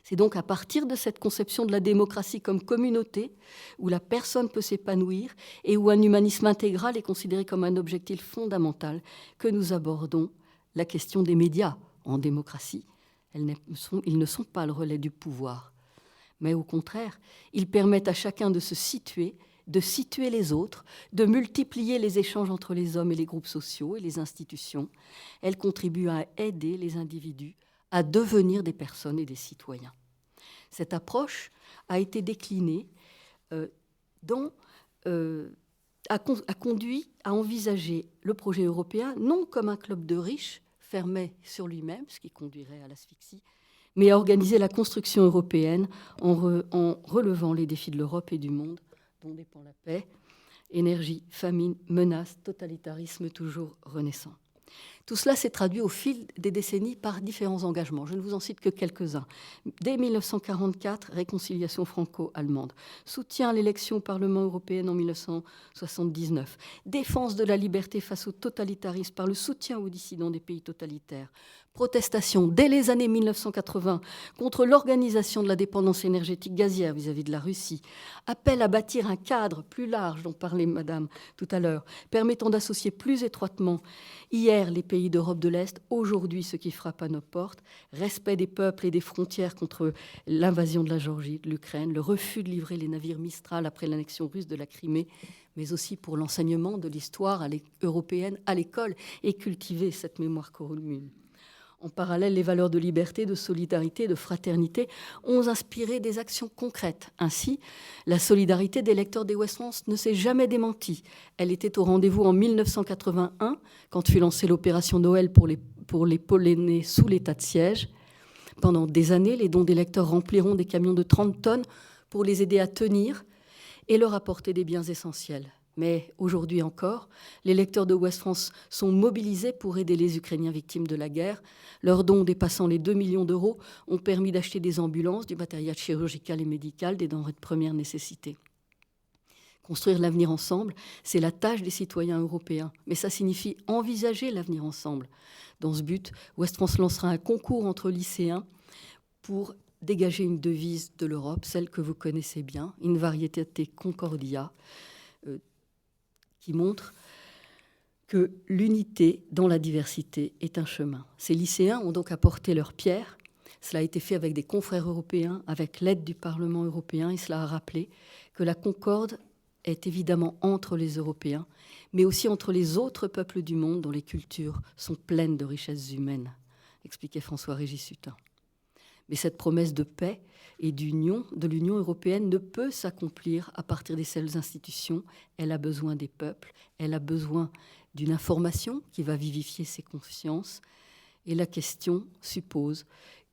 C'est donc à partir de cette conception de la démocratie comme communauté, où la personne peut s'épanouir et où un humanisme intégral est considéré comme un objectif fondamental, que nous abordons la question des médias en démocratie. Ils ne sont pas le relais du pouvoir, mais au contraire, ils permettent à chacun de se situer, de situer les autres, de multiplier les échanges entre les hommes et les groupes sociaux et les institutions. Elles contribuent à aider les individus à devenir des personnes et des citoyens. Cette approche a été déclinée a conduit à envisager le projet européen non comme un club de riches fermé sur lui-même, ce qui conduirait à l'asphyxie, mais à organiser la construction européenne en relevant les défis de l'Europe et du monde, dont dépend la paix, énergie, famine, menaces, totalitarisme toujours renaissant. Tout cela s'est traduit au fil des décennies par différents engagements. Je ne vous en cite que quelques-uns. Dès 1944, réconciliation franco-allemande. Soutien à l'élection au Parlement européen en 1979. Défense de la liberté face au totalitarisme par le soutien aux dissidents des pays totalitaires. Protestation dès les années 1980 contre l'organisation de la dépendance énergétique gazière vis-à-vis de la Russie. Appel à bâtir un cadre plus large, dont parlait Madame tout à l'heure, permettant d'associer plus étroitement hier les pays d'Europe de l'Est, aujourd'hui ceux qui frappent à nos portes, respect des peuples et des frontières contre l'invasion de la Géorgie, de l'Ukraine, le refus de livrer les navires Mistral après l'annexion russe de la Crimée, mais aussi pour l'enseignement de l'histoire européenne à l'école et cultiver cette mémoire commune. En parallèle, les valeurs de liberté, de solidarité, de fraternité ont inspiré des actions concrètes. Ainsi, la solidarité des lecteurs des Ouest France ne s'est jamais démentie. Elle était au rendez-vous en 1981, quand fut lancée l'opération Noël pour les Polonais sous l'état de siège. Pendant des années, les dons des lecteurs rempliront des camions de 30 tonnes pour les aider à tenir et leur apporter des biens essentiels. Mais aujourd'hui encore, les lecteurs de Ouest France sont mobilisés pour aider les Ukrainiens victimes de la guerre. Leurs dons dépassant les 2 millions d'euros ont permis d'acheter des ambulances, du matériel chirurgical et médical, des denrées de première nécessité. Construire l'avenir ensemble, c'est la tâche des citoyens européens. Mais ça signifie envisager l'avenir ensemble. Dans ce but, Ouest France lancera un concours entre lycéens pour dégager une devise de l'Europe, celle que vous connaissez bien, In Varietate Concordia, qui montre que l'unité dans la diversité est un chemin. Ces lycéens ont donc apporté leur pierre. Cela a été fait avec des confrères européens, avec l'aide du Parlement européen, et cela a rappelé que la concorde est évidemment entre les Européens, mais aussi entre les autres peuples du monde dont les cultures sont pleines de richesses humaines, expliquait François-Régis Hutin. Mais cette promesse de paix et d'union de l'Union européenne ne peut s'accomplir à partir des seules institutions. Elle a besoin des peuples, elle a besoin d'une information qui va vivifier ses consciences. Et la question suppose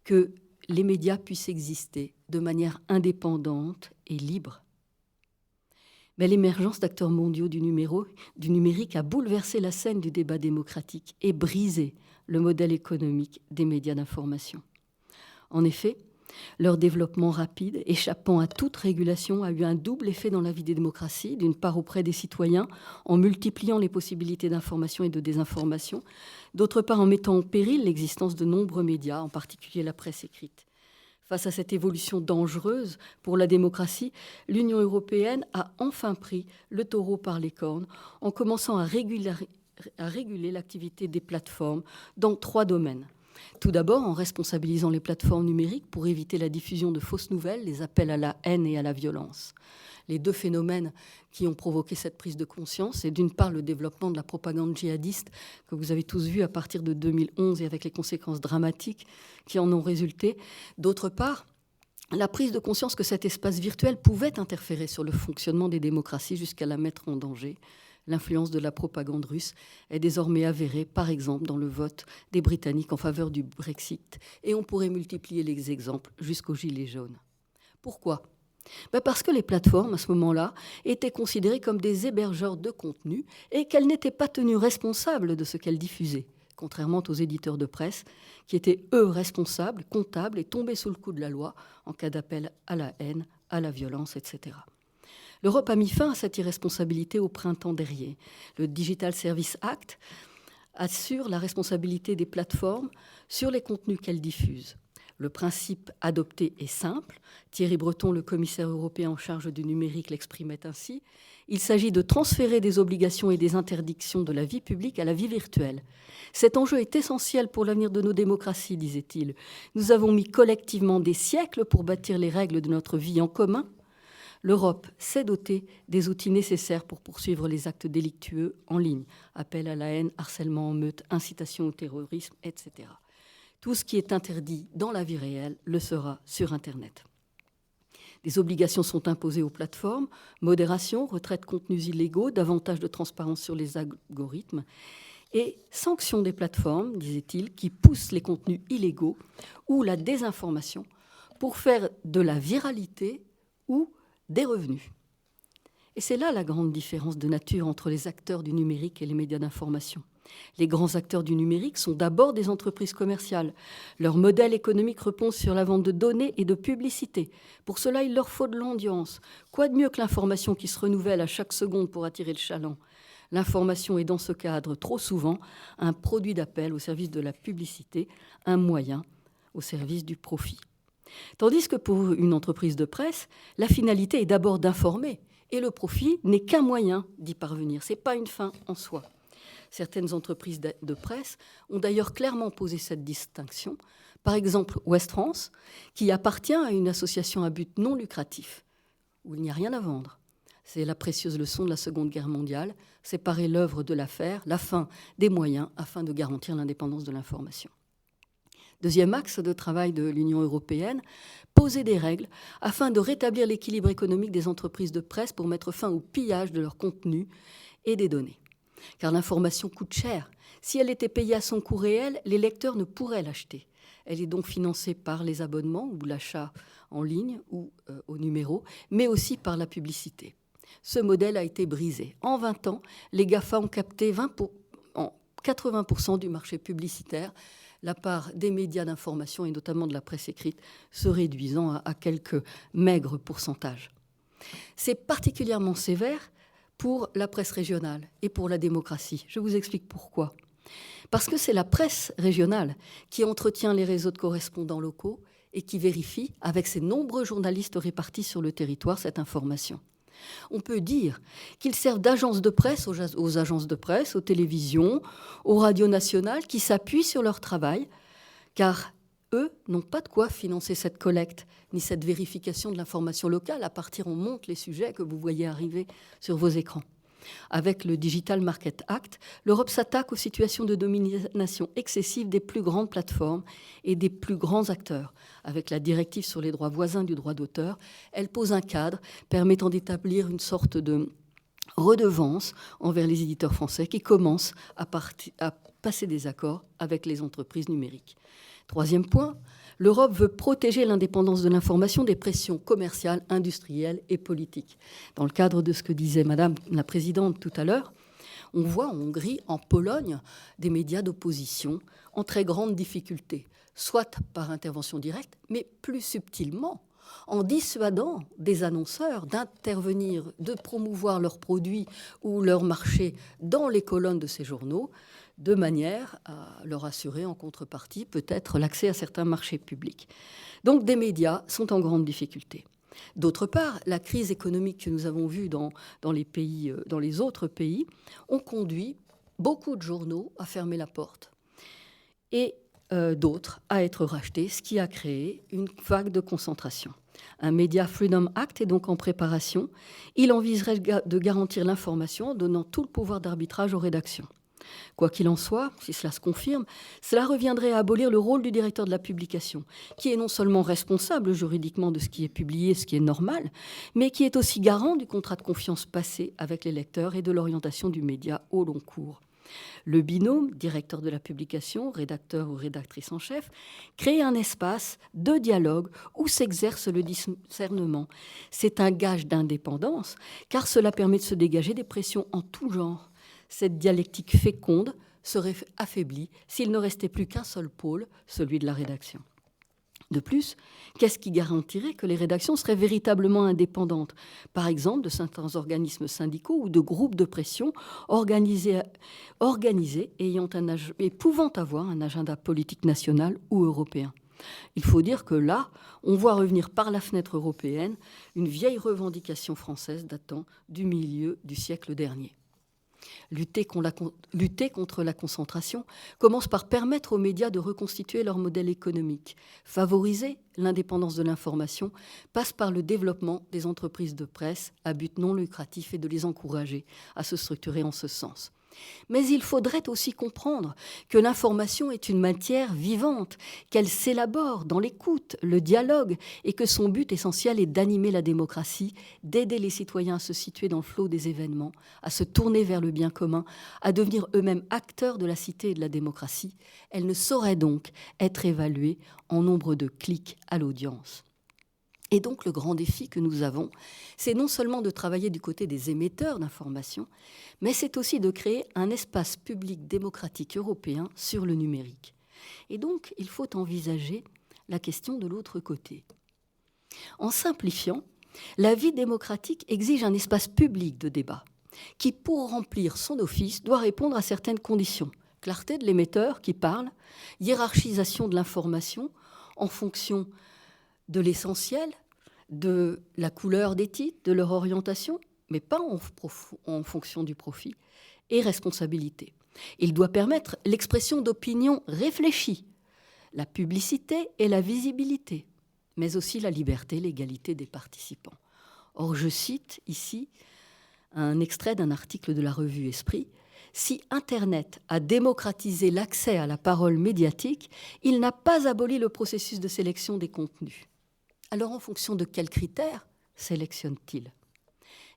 que les médias puissent exister de manière indépendante et libre. Mais l'émergence d'acteurs mondiaux du numérique a bouleversé la scène du débat démocratique et brisé le modèle économique des médias d'information. En effet, leur développement rapide, échappant à toute régulation, a eu un double effet dans la vie des démocraties, d'une part auprès des citoyens, en multipliant les possibilités d'information et de désinformation, d'autre part en mettant en péril l'existence de nombreux médias, en particulier la presse écrite. Face à cette évolution dangereuse pour la démocratie, l'Union européenne a enfin pris le taureau par les cornes en commençant à réguler l'activité des plateformes dans 3 domaines. Tout d'abord, en responsabilisant les plateformes numériques pour éviter la diffusion de fausses nouvelles, les appels à la haine et à la violence. Les 2 phénomènes qui ont provoqué cette prise de conscience, c'est d'une part le développement de la propagande djihadiste que vous avez tous vu à partir de 2011 et avec les conséquences dramatiques qui en ont résulté. D'autre part, la prise de conscience que cet espace virtuel pouvait interférer sur le fonctionnement des démocraties jusqu'à la mettre en danger. L'influence de la propagande russe est désormais avérée, par exemple, dans le vote des Britanniques en faveur du Brexit. Et on pourrait multiplier les exemples jusqu'aux Gilets jaunes. Pourquoi ? Parce que les plateformes, à ce moment-là, étaient considérées comme des hébergeurs de contenu et qu'elles n'étaient pas tenues responsables de ce qu'elles diffusaient, contrairement aux éditeurs de presse, qui étaient, eux, responsables, comptables et tombés sous le coup de la loi en cas d'appel à la haine, à la violence, etc. L'Europe a mis fin à cette irresponsabilité au printemps dernier. Le Digital Services Act assure la responsabilité des plateformes sur les contenus qu'elles diffusent. Le principe adopté est simple. Thierry Breton, le commissaire européen en charge du numérique, l'exprimait ainsi. Il s'agit de transférer des obligations et des interdictions de la vie publique à la vie virtuelle. Cet enjeu est essentiel pour l'avenir de nos démocraties, disait-il. Nous avons mis collectivement des siècles pour bâtir les règles de notre vie en commun. L'Europe s'est dotée des outils nécessaires pour poursuivre les actes délictueux en ligne. Appel à la haine, harcèlement en meute, incitation au terrorisme, etc. Tout ce qui est interdit dans la vie réelle le sera sur Internet. Des obligations sont imposées aux plateformes, modération, retrait de contenus illégaux, davantage de transparence sur les algorithmes et sanctions des plateformes, disait-il, qui poussent les contenus illégaux ou la désinformation pour faire de la viralité ou des revenus. Et c'est là la grande différence de nature entre les acteurs du numérique et les médias d'information. Les grands acteurs du numérique sont d'abord des entreprises commerciales. Leur modèle économique repose sur la vente de données et de publicité. Pour cela, il leur faut de l'audience. Quoi de mieux que l'information qui se renouvelle à chaque seconde pour attirer le chaland ? L'information est dans ce cadre trop souvent un produit d'appel au service de la publicité, un moyen au service du profit. Tandis que pour une entreprise de presse, la finalité est d'abord d'informer et le profit n'est qu'un moyen d'y parvenir. Ce n'est pas une fin en soi. Certaines entreprises de presse ont d'ailleurs clairement posé cette distinction. Par exemple, Ouest France, qui appartient à une association à but non lucratif, où il n'y a rien à vendre. C'est la précieuse leçon de la Seconde Guerre mondiale, séparer l'œuvre de l'affaire, la fin des moyens, afin de garantir l'indépendance de l'information. Deuxième axe de travail de l'Union européenne, poser des règles afin de rétablir l'équilibre économique des entreprises de presse pour mettre fin au pillage de leur contenu et des données. Car l'information coûte cher. Si elle était payée à son coût réel, les lecteurs ne pourraient l'acheter. Elle est donc financée par les abonnements ou l'achat en ligne ou au numéro, mais aussi par la publicité. Ce modèle a été brisé. En 20 ans, les GAFA ont capté 80% du marché publicitaire, la part des médias d'information et notamment de la presse écrite se réduisant à quelques maigres pourcentages. C'est particulièrement sévère pour la presse régionale et pour la démocratie. Je vous explique pourquoi. Parce que c'est la presse régionale qui entretient les réseaux de correspondants locaux et qui vérifie, avec ses nombreux journalistes répartis sur le territoire, cette information. On peut dire qu'ils servent d'agences de presse aux agences de presse, aux télévisions, aux radios nationales qui s'appuient sur leur travail, car eux n'ont pas de quoi financer cette collecte, ni cette vérification de l'information locale. À partir, on monte les sujets que vous voyez arriver sur vos écrans. Avec le Digital Market Act, l'Europe s'attaque aux situations de domination excessive des plus grandes plateformes et des plus grands acteurs. Avec la directive sur les droits voisins du droit d'auteur, elle pose un cadre permettant d'établir une sorte de redevance envers les éditeurs français qui commencent à passer des accords avec les entreprises numériques. Troisième point, l'Europe veut protéger l'indépendance de l'information des pressions commerciales, industrielles et politiques. Dans le cadre de ce que disait Madame la Présidente tout à l'heure, on voit en Hongrie, en Pologne, des médias d'opposition en très grande difficulté, soit par intervention directe, mais plus subtilement, en dissuadant des annonceurs d'intervenir, de promouvoir leurs produits ou leur marché dans les colonnes de ces journaux, de manière à leur assurer en contrepartie peut-être l'accès à certains marchés publics. Donc des médias sont en grande difficulté. D'autre part, la crise économique que nous avons vue dans les autres pays ont conduit beaucoup de journaux à fermer la porte et d'autres à être rachetés, ce qui a créé une vague de concentration. Un Media Freedom Act est donc en préparation. Il envisagerait de garantir l'information en donnant tout le pouvoir d'arbitrage aux rédactions. Quoi qu'il en soit, si cela se confirme, cela reviendrait à abolir le rôle du directeur de la publication, qui est non seulement responsable juridiquement de ce qui est publié, ce qui est normal, mais qui est aussi garant du contrat de confiance passé avec les lecteurs et de l'orientation du média au long cours. Le binôme, directeur de la publication, rédacteur ou rédactrice en chef, crée un espace de dialogue où s'exerce le discernement. C'est un gage d'indépendance, car cela permet de se dégager des pressions en tout genre. Cette dialectique féconde serait affaiblie s'il ne restait plus qu'un seul pôle, celui de la rédaction. De plus, qu'est-ce qui garantirait que les rédactions seraient véritablement indépendantes, par exemple de certains organismes syndicaux ou de groupes de pression organisés et pouvant avoir un agenda politique national ou européen? Il faut dire que là, on voit revenir par la fenêtre européenne une vieille revendication française datant du milieu du siècle dernier. Lutter contre la concentration commence par permettre aux médias de reconstituer leur modèle économique. Favoriser l'indépendance de l'information passe par le développement des entreprises de presse à but non lucratif et de les encourager à se structurer en ce sens. Mais il faudrait aussi comprendre que l'information est une matière vivante, qu'elle s'élabore dans l'écoute, le dialogue, et que son but essentiel est d'animer la démocratie, d'aider les citoyens à se situer dans le flot des événements, à se tourner vers le bien commun, à devenir eux-mêmes acteurs de la cité et de la démocratie. Elle ne saurait donc être évaluée en nombre de clics à l'audience. Et donc le grand défi que nous avons, c'est non seulement de travailler du côté des émetteurs d'informations, mais c'est aussi de créer un espace public démocratique européen sur le numérique. Et donc il faut envisager la question de l'autre côté. En simplifiant, la vie démocratique exige un espace public de débat qui, pour remplir son office, doit répondre à certaines conditions. Clarté de l'émetteur qui parle, hiérarchisation de l'information en fonction de l'essentiel, de la couleur des titres, de leur orientation, mais pas en fonction du profit, et responsabilité. Il doit permettre l'expression d'opinions réfléchies, la publicité et la visibilité, mais aussi la liberté, l'égalité des participants. Or, je cite ici un extrait d'un article de la revue Esprit. Si Internet a démocratisé l'accès à la parole médiatique, il n'a pas aboli le processus de sélection des contenus. Alors, en fonction de quels critères sélectionne-t-il ?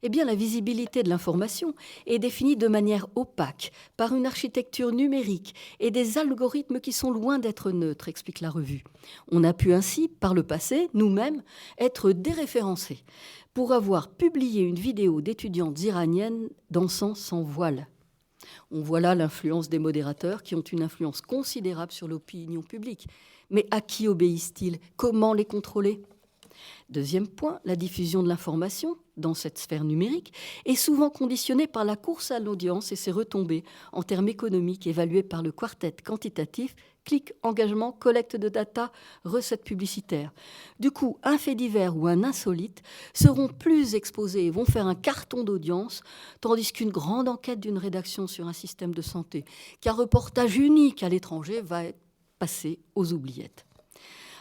Eh bien, la visibilité de l'information est définie de manière opaque par une architecture numérique et des algorithmes qui sont loin d'être neutres, explique la revue. On a pu ainsi, par le passé, nous-mêmes, être déréférencés pour avoir publié une vidéo d'étudiantes iraniennes dansant sans voile. On voit là l'influence des modérateurs qui ont une influence considérable sur l'opinion publique. Mais à qui obéissent-ils ? Comment les contrôler ? Deuxième point, la diffusion de l'information dans cette sphère numérique est souvent conditionnée par la course à l'audience et ses retombées en termes économiques évaluées par le quartet quantitatif clic, engagement, collecte de data, recettes publicitaires. Du coup, un fait divers ou un insolite seront plus exposés et vont faire un carton d'audience, tandis qu'une grande enquête d'une rédaction sur un système de santé, qu'un reportage unique à l'étranger va être passé aux oubliettes.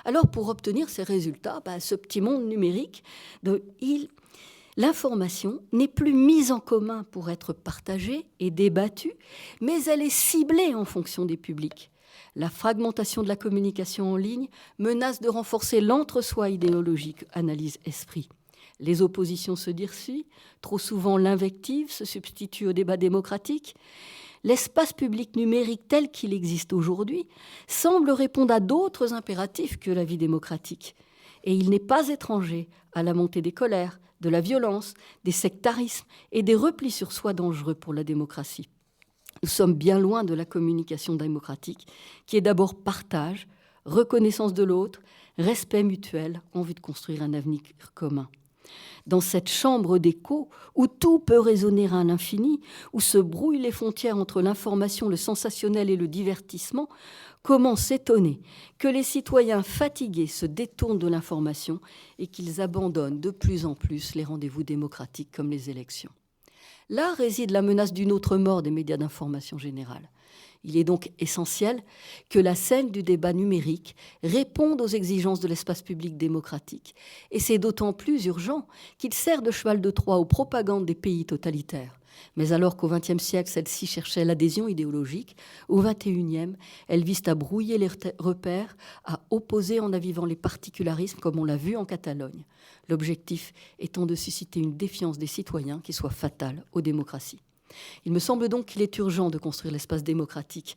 Alors, pour obtenir ces résultats, ce petit monde numérique, l'information n'est plus mise en commun pour être partagée et débattue, mais elle est ciblée en fonction des publics. La fragmentation de la communication en ligne menace de renforcer l'entre-soi idéologique, analyse Esprit. Les oppositions se durcissent, trop souvent l'invective se substitue au débat démocratique. L'espace public numérique tel qu'il existe aujourd'hui semble répondre à d'autres impératifs que la vie démocratique. Et il n'est pas étranger à la montée des colères, de la violence, des sectarismes et des replis sur soi dangereux pour la démocratie. Nous sommes bien loin de la communication démocratique, qui est d'abord partage, reconnaissance de l'autre, respect mutuel en vue de construire un avenir commun. Dans cette chambre d'écho où tout peut résonner à l'infini, où se brouillent les frontières entre l'information, le sensationnel et le divertissement, comment s'étonner que les citoyens fatigués se détournent de l'information et qu'ils abandonnent de plus en plus les rendez-vous démocratiques comme les élections. Là réside la menace d'une autre mort des médias d'information générale. Il est donc essentiel que la scène du débat numérique réponde aux exigences de l'espace public démocratique. Et c'est d'autant plus urgent qu'il sert de cheval de Troie aux propagandes des pays totalitaires. Mais alors qu'au XXe siècle, celle-ci cherchait l'adhésion idéologique, au XXIe, elles visent à brouiller les repères, à opposer en avivant les particularismes, comme on l'a vu en Catalogne. L'objectif étant de susciter une défiance des citoyens qui soit fatale aux démocraties. Il me semble donc qu'il est urgent de construire l'espace démocratique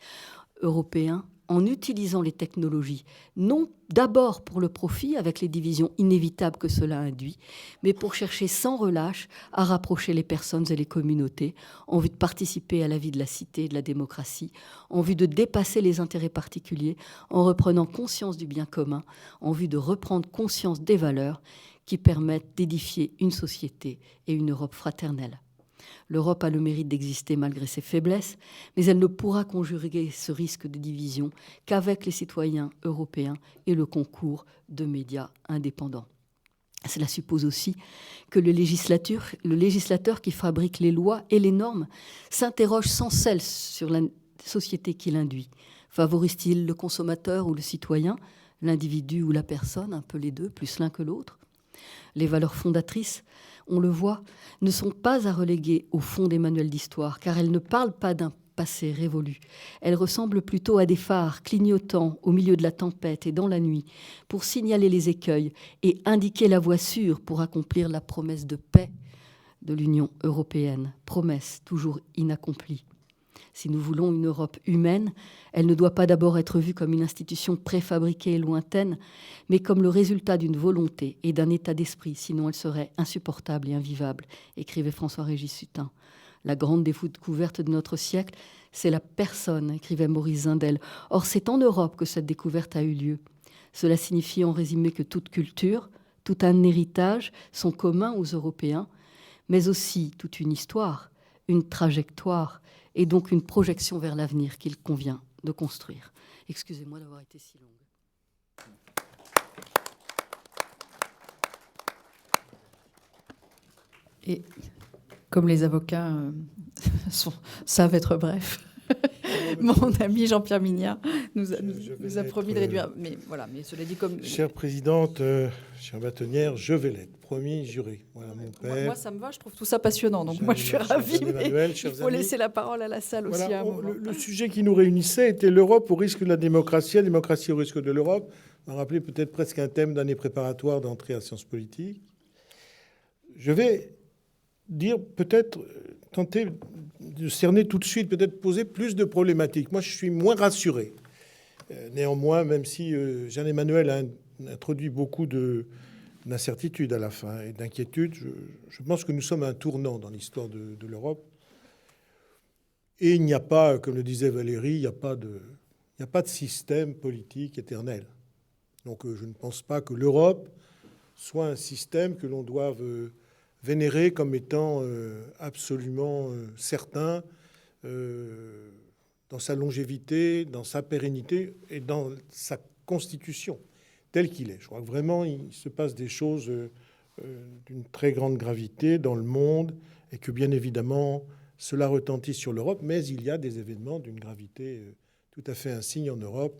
européen en utilisant les technologies, non d'abord pour le profit, avec les divisions inévitables que cela induit, mais pour chercher sans relâche à rapprocher les personnes et les communautés en vue de participer à la vie de la cité et de la démocratie, en vue de dépasser les intérêts particuliers, en reprenant conscience du bien commun, en vue de reprendre conscience des valeurs qui permettent d'édifier une société et une Europe fraternelle. L'Europe a le mérite d'exister malgré ses faiblesses, mais elle ne pourra conjurer ce risque de division qu'avec les citoyens européens et le concours de médias indépendants. Cela suppose aussi que le législateur qui fabrique les lois et les normes s'interroge sans cesse sur la société qu'il induit. Favorise-t-il le consommateur ou le citoyen, l'individu ou la personne, un peu les deux, plus l'un que l'autre ? Les valeurs fondatrices, on le voit, ne sont pas à reléguer au fond des manuels d'histoire, car elles ne parlent pas d'un passé révolu. Elles ressemblent plutôt à des phares clignotant au milieu de la tempête et dans la nuit, pour signaler les écueils et indiquer la voie sûre pour accomplir la promesse de paix de l'Union européenne, promesse toujours inaccomplie. Si nous voulons une Europe humaine, elle ne doit pas d'abord être vue comme une institution préfabriquée et lointaine, mais comme le résultat d'une volonté et d'un état d'esprit, sinon elle serait insupportable et invivable, écrivait François-Régis Sutin. La grande découverte de notre siècle, c'est la personne, écrivait Maurice Zindel. Or, c'est en Europe que cette découverte a eu lieu. Cela signifie en résumé que toute culture, tout un héritage sont communs aux Européens, mais aussi toute une histoire, une trajectoire, et donc une projection vers l'avenir qu'il convient de construire. Excusez-moi d'avoir été si longue.
Et comme les avocats savent être brefs, mon ami Jean-Pierre Mignard nous a promis de réduire. Mais voilà, mais cela dit comme...
Chère présidente, chère bâtonnière, je vais l'être. Promis, juré. Voilà mon père.
Moi, ça me va, je trouve tout ça passionnant. Donc moi, je suis ravie, mais il faut laisser la parole à la salle aussi.
Voilà,
à un moment.
le sujet qui nous réunissait était l'Europe au risque de la démocratie au risque de l'Europe. On va rappeler peut-être presque un thème d'année préparatoire d'entrée à sciences politiques. Je vais dire peut-être, tenter de cerner tout de suite, peut-être poser plus de problématiques. Moi, je suis moins rassuré. Néanmoins, même si Jean-Emmanuel a introduit beaucoup d'incertitude à la fin et d'inquiétude, je pense que nous sommes à un tournant dans l'histoire de l'Europe. Et il n'y a pas, comme le disait Valérie, il n'y a pas de système politique éternel. Donc je ne pense pas que l'Europe soit un système que l'on doive vénérer comme étant absolument certain dans sa longévité, dans sa pérennité et dans sa constitution tel qu'il est. Je crois que vraiment il se passe des choses d'une très grande gravité dans le monde et que bien évidemment cela retentit sur l'Europe, mais il y a des événements d'une gravité tout à fait insigne en Europe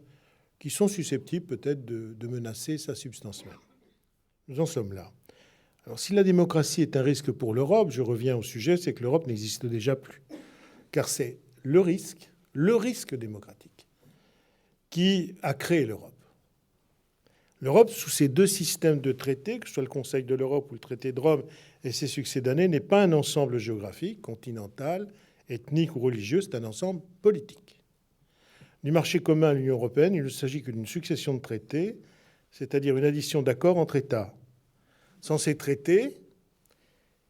qui sont susceptibles peut-être de menacer sa substance même. Nous en sommes là. Alors si la démocratie est un risque pour l'Europe, je reviens au sujet, c'est que l'Europe n'existe déjà plus. Car c'est le risque démocratique qui a créé l'Europe. L'Europe, sous ces deux systèmes de traités, que ce soit le Conseil de l'Europe ou le traité de Rome et ses succédanés, n'est pas un ensemble géographique, continental, ethnique ou religieux, c'est un ensemble politique. Du marché commun à l'Union européenne, il ne s'agit que d'une succession de traités, c'est-à-dire une addition d'accords entre États. Sans ces traités,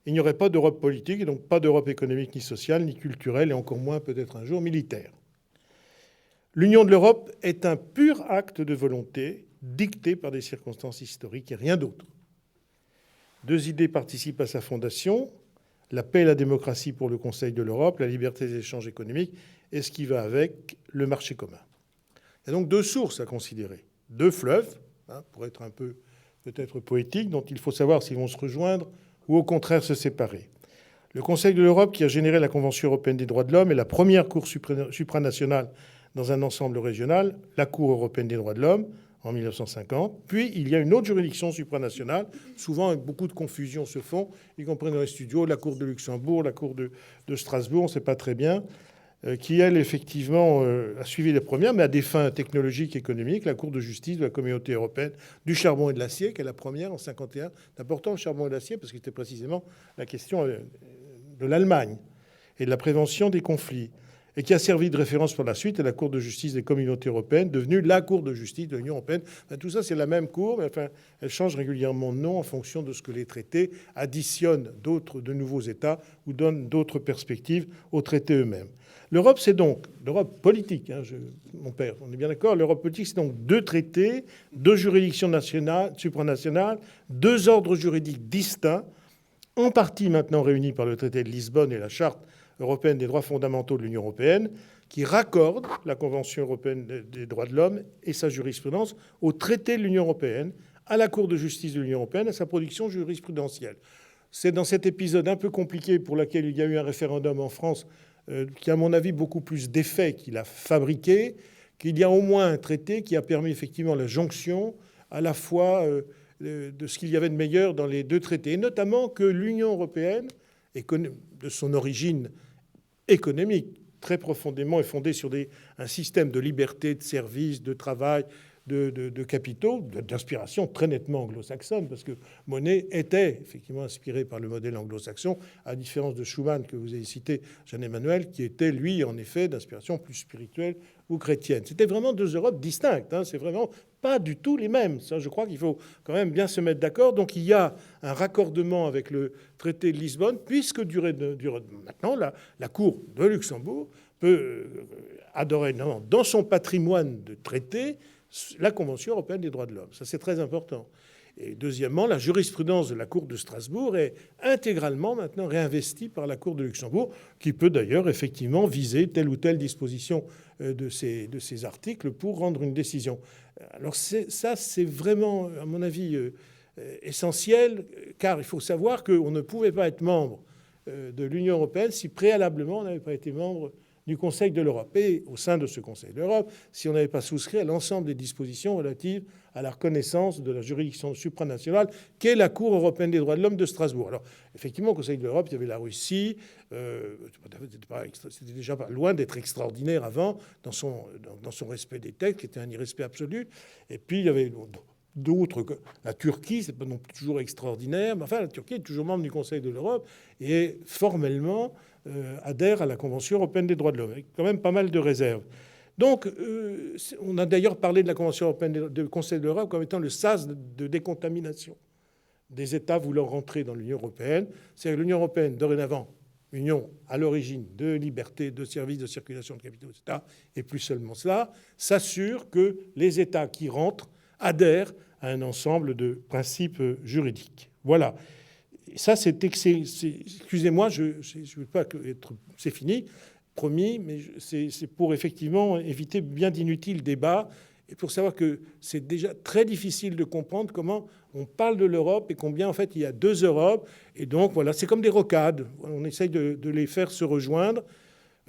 il n'y aurait pas d'Europe politique, et donc pas d'Europe économique ni sociale, ni culturelle, et encore moins peut-être un jour militaire. L'union de l'Europe est un pur acte de volonté dicté par des circonstances historiques et rien d'autre. Deux idées participent à sa fondation, la paix et la démocratie pour le Conseil de l'Europe, la liberté des échanges économiques et ce qui va avec, le marché commun. Il y a donc deux sources à considérer, deux fleuves, pour être un peu peut-être poétique, dont il faut savoir s'ils vont se rejoindre ou au contraire se séparer. Le Conseil de l'Europe, qui a généré la Convention européenne des droits de l'homme, est la première cour supranationale dans un ensemble régional, la Cour européenne des droits de l'homme, en 1950. Puis, il y a une autre juridiction supranationale, souvent avec beaucoup de confusion se font, y compris dans les studios, la Cour de Luxembourg, la Cour de Strasbourg, on ne sait pas très bien, qui, elle, effectivement, a suivi les premières, mais à des fins technologiques et économiques, la Cour de justice de la Communauté européenne du charbon et de l'acier, qui est la première en 1951. C'est important, le charbon et l'acier, parce que c'était précisément la question de l'Allemagne et de la prévention des conflits, et qui a servi de référence pour la suite à la Cour de justice des Communautés européennes, devenue la Cour de justice de l'Union européenne. Enfin, tout ça, c'est la même Cour, mais enfin, elle change régulièrement de nom en fonction de ce que les traités additionnent de nouveaux États ou donnent d'autres perspectives aux traités eux-mêmes. L'Europe, c'est donc l'Europe politique, hein, mon père, on est bien d'accord, l'Europe politique, c'est donc 2 traités, 2 juridictions supranationales, 2 ordres juridiques distincts, en partie maintenant réunis par le traité de Lisbonne et la Charte européenne des droits fondamentaux de l'Union européenne, qui raccorde la Convention européenne des droits de l'homme et sa jurisprudence au traité de l'Union européenne, à la Cour de justice de l'Union européenne, à sa production jurisprudentielle. C'est dans cet épisode un peu compliqué pour lequel il y a eu un référendum en France qui, à mon avis, beaucoup plus d'effets qu'il a fabriqué, qu'il y a au moins un traité qui a permis effectivement la jonction à la fois de ce qu'il y avait de meilleur dans les 2 traités, et notamment que l'Union européenne, de son origine économique, très profondément est fondée sur un système de liberté, de services, de travail, de capitaux, d'inspiration très nettement anglo-saxonne, parce que Monnet était effectivement inspiré par le modèle anglo-saxon, à différence de Schuman, que vous avez cité, Jean-Emmanuel, qui était, lui, en effet, d'inspiration plus spirituelle ou chrétienne. C'était vraiment 2 Europes distinctes, hein, c'est vraiment pas du tout les mêmes. Ça, je crois qu'il faut quand même bien se mettre d'accord. Donc il y a un raccordement avec le traité de Lisbonne, puisque maintenant, la Cour de Luxembourg peut adorer dans son patrimoine de traités la Convention européenne des droits de l'homme. Ça, c'est très important. Et deuxièmement, la jurisprudence de la Cour de Strasbourg est intégralement maintenant réinvestie par la Cour de Luxembourg, qui peut d'ailleurs effectivement viser telle ou telle disposition de ces articles pour rendre une décision. Alors ça, c'est vraiment, à mon avis, essentiel, car il faut savoir qu'on ne pouvait pas être membre de l'Union européenne si préalablement on n'avait pas été membre du Conseil de l'Europe. Et au sein de ce Conseil de l'Europe, si on n'avait pas souscrit à l'ensemble des dispositions relatives à la reconnaissance de la juridiction supranationale qu'est la Cour européenne des droits de l'homme de Strasbourg. Alors, effectivement, au Conseil de l'Europe, il y avait la Russie. C'était déjà pas loin d'être extraordinaire avant, dans son respect des textes, qui était un irrespect absolu. Et puis, il y avait d'autres. La Turquie, c'est pas non plus toujours extraordinaire, mais enfin, la Turquie est toujours membre du Conseil de l'Europe et formellement adhère à la Convention européenne des droits de l'homme, avec quand même pas mal de réserves. Donc, on a d'ailleurs parlé de la Convention européenne du Conseil de l'Europe comme étant le sas de décontamination des États voulant rentrer dans l'Union européenne. C'est-à-dire que l'Union européenne, dorénavant, union à l'origine de liberté, de services, de circulation de capitaux, etc., et plus seulement cela, s'assure que les États qui rentrent adhèrent à un ensemble de principes juridiques. Voilà. Ça, excusez-moi, je ne veux pas être... C'est fini, promis, mais c'est pour effectivement éviter bien d'inutiles débats et pour savoir que c'est déjà très difficile de comprendre comment on parle de l'Europe et combien, en fait, il y a 2 Europes. Et donc, voilà, c'est comme des rocades. On essaye de les faire se rejoindre.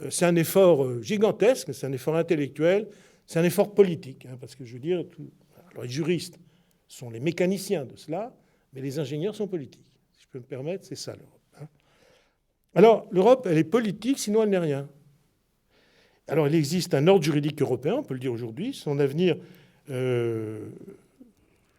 C'est un effort gigantesque, c'est un effort intellectuel, c'est un effort politique. Hein, parce que, je veux dire, alors, les juristes sont les mécaniciens de cela, mais les ingénieurs sont politiques. Si je peux me permettre, c'est ça, l'Europe. Hein. Alors, l'Europe, elle est politique, sinon elle n'est rien. Alors, il existe un ordre juridique européen, on peut le dire aujourd'hui. Son avenir,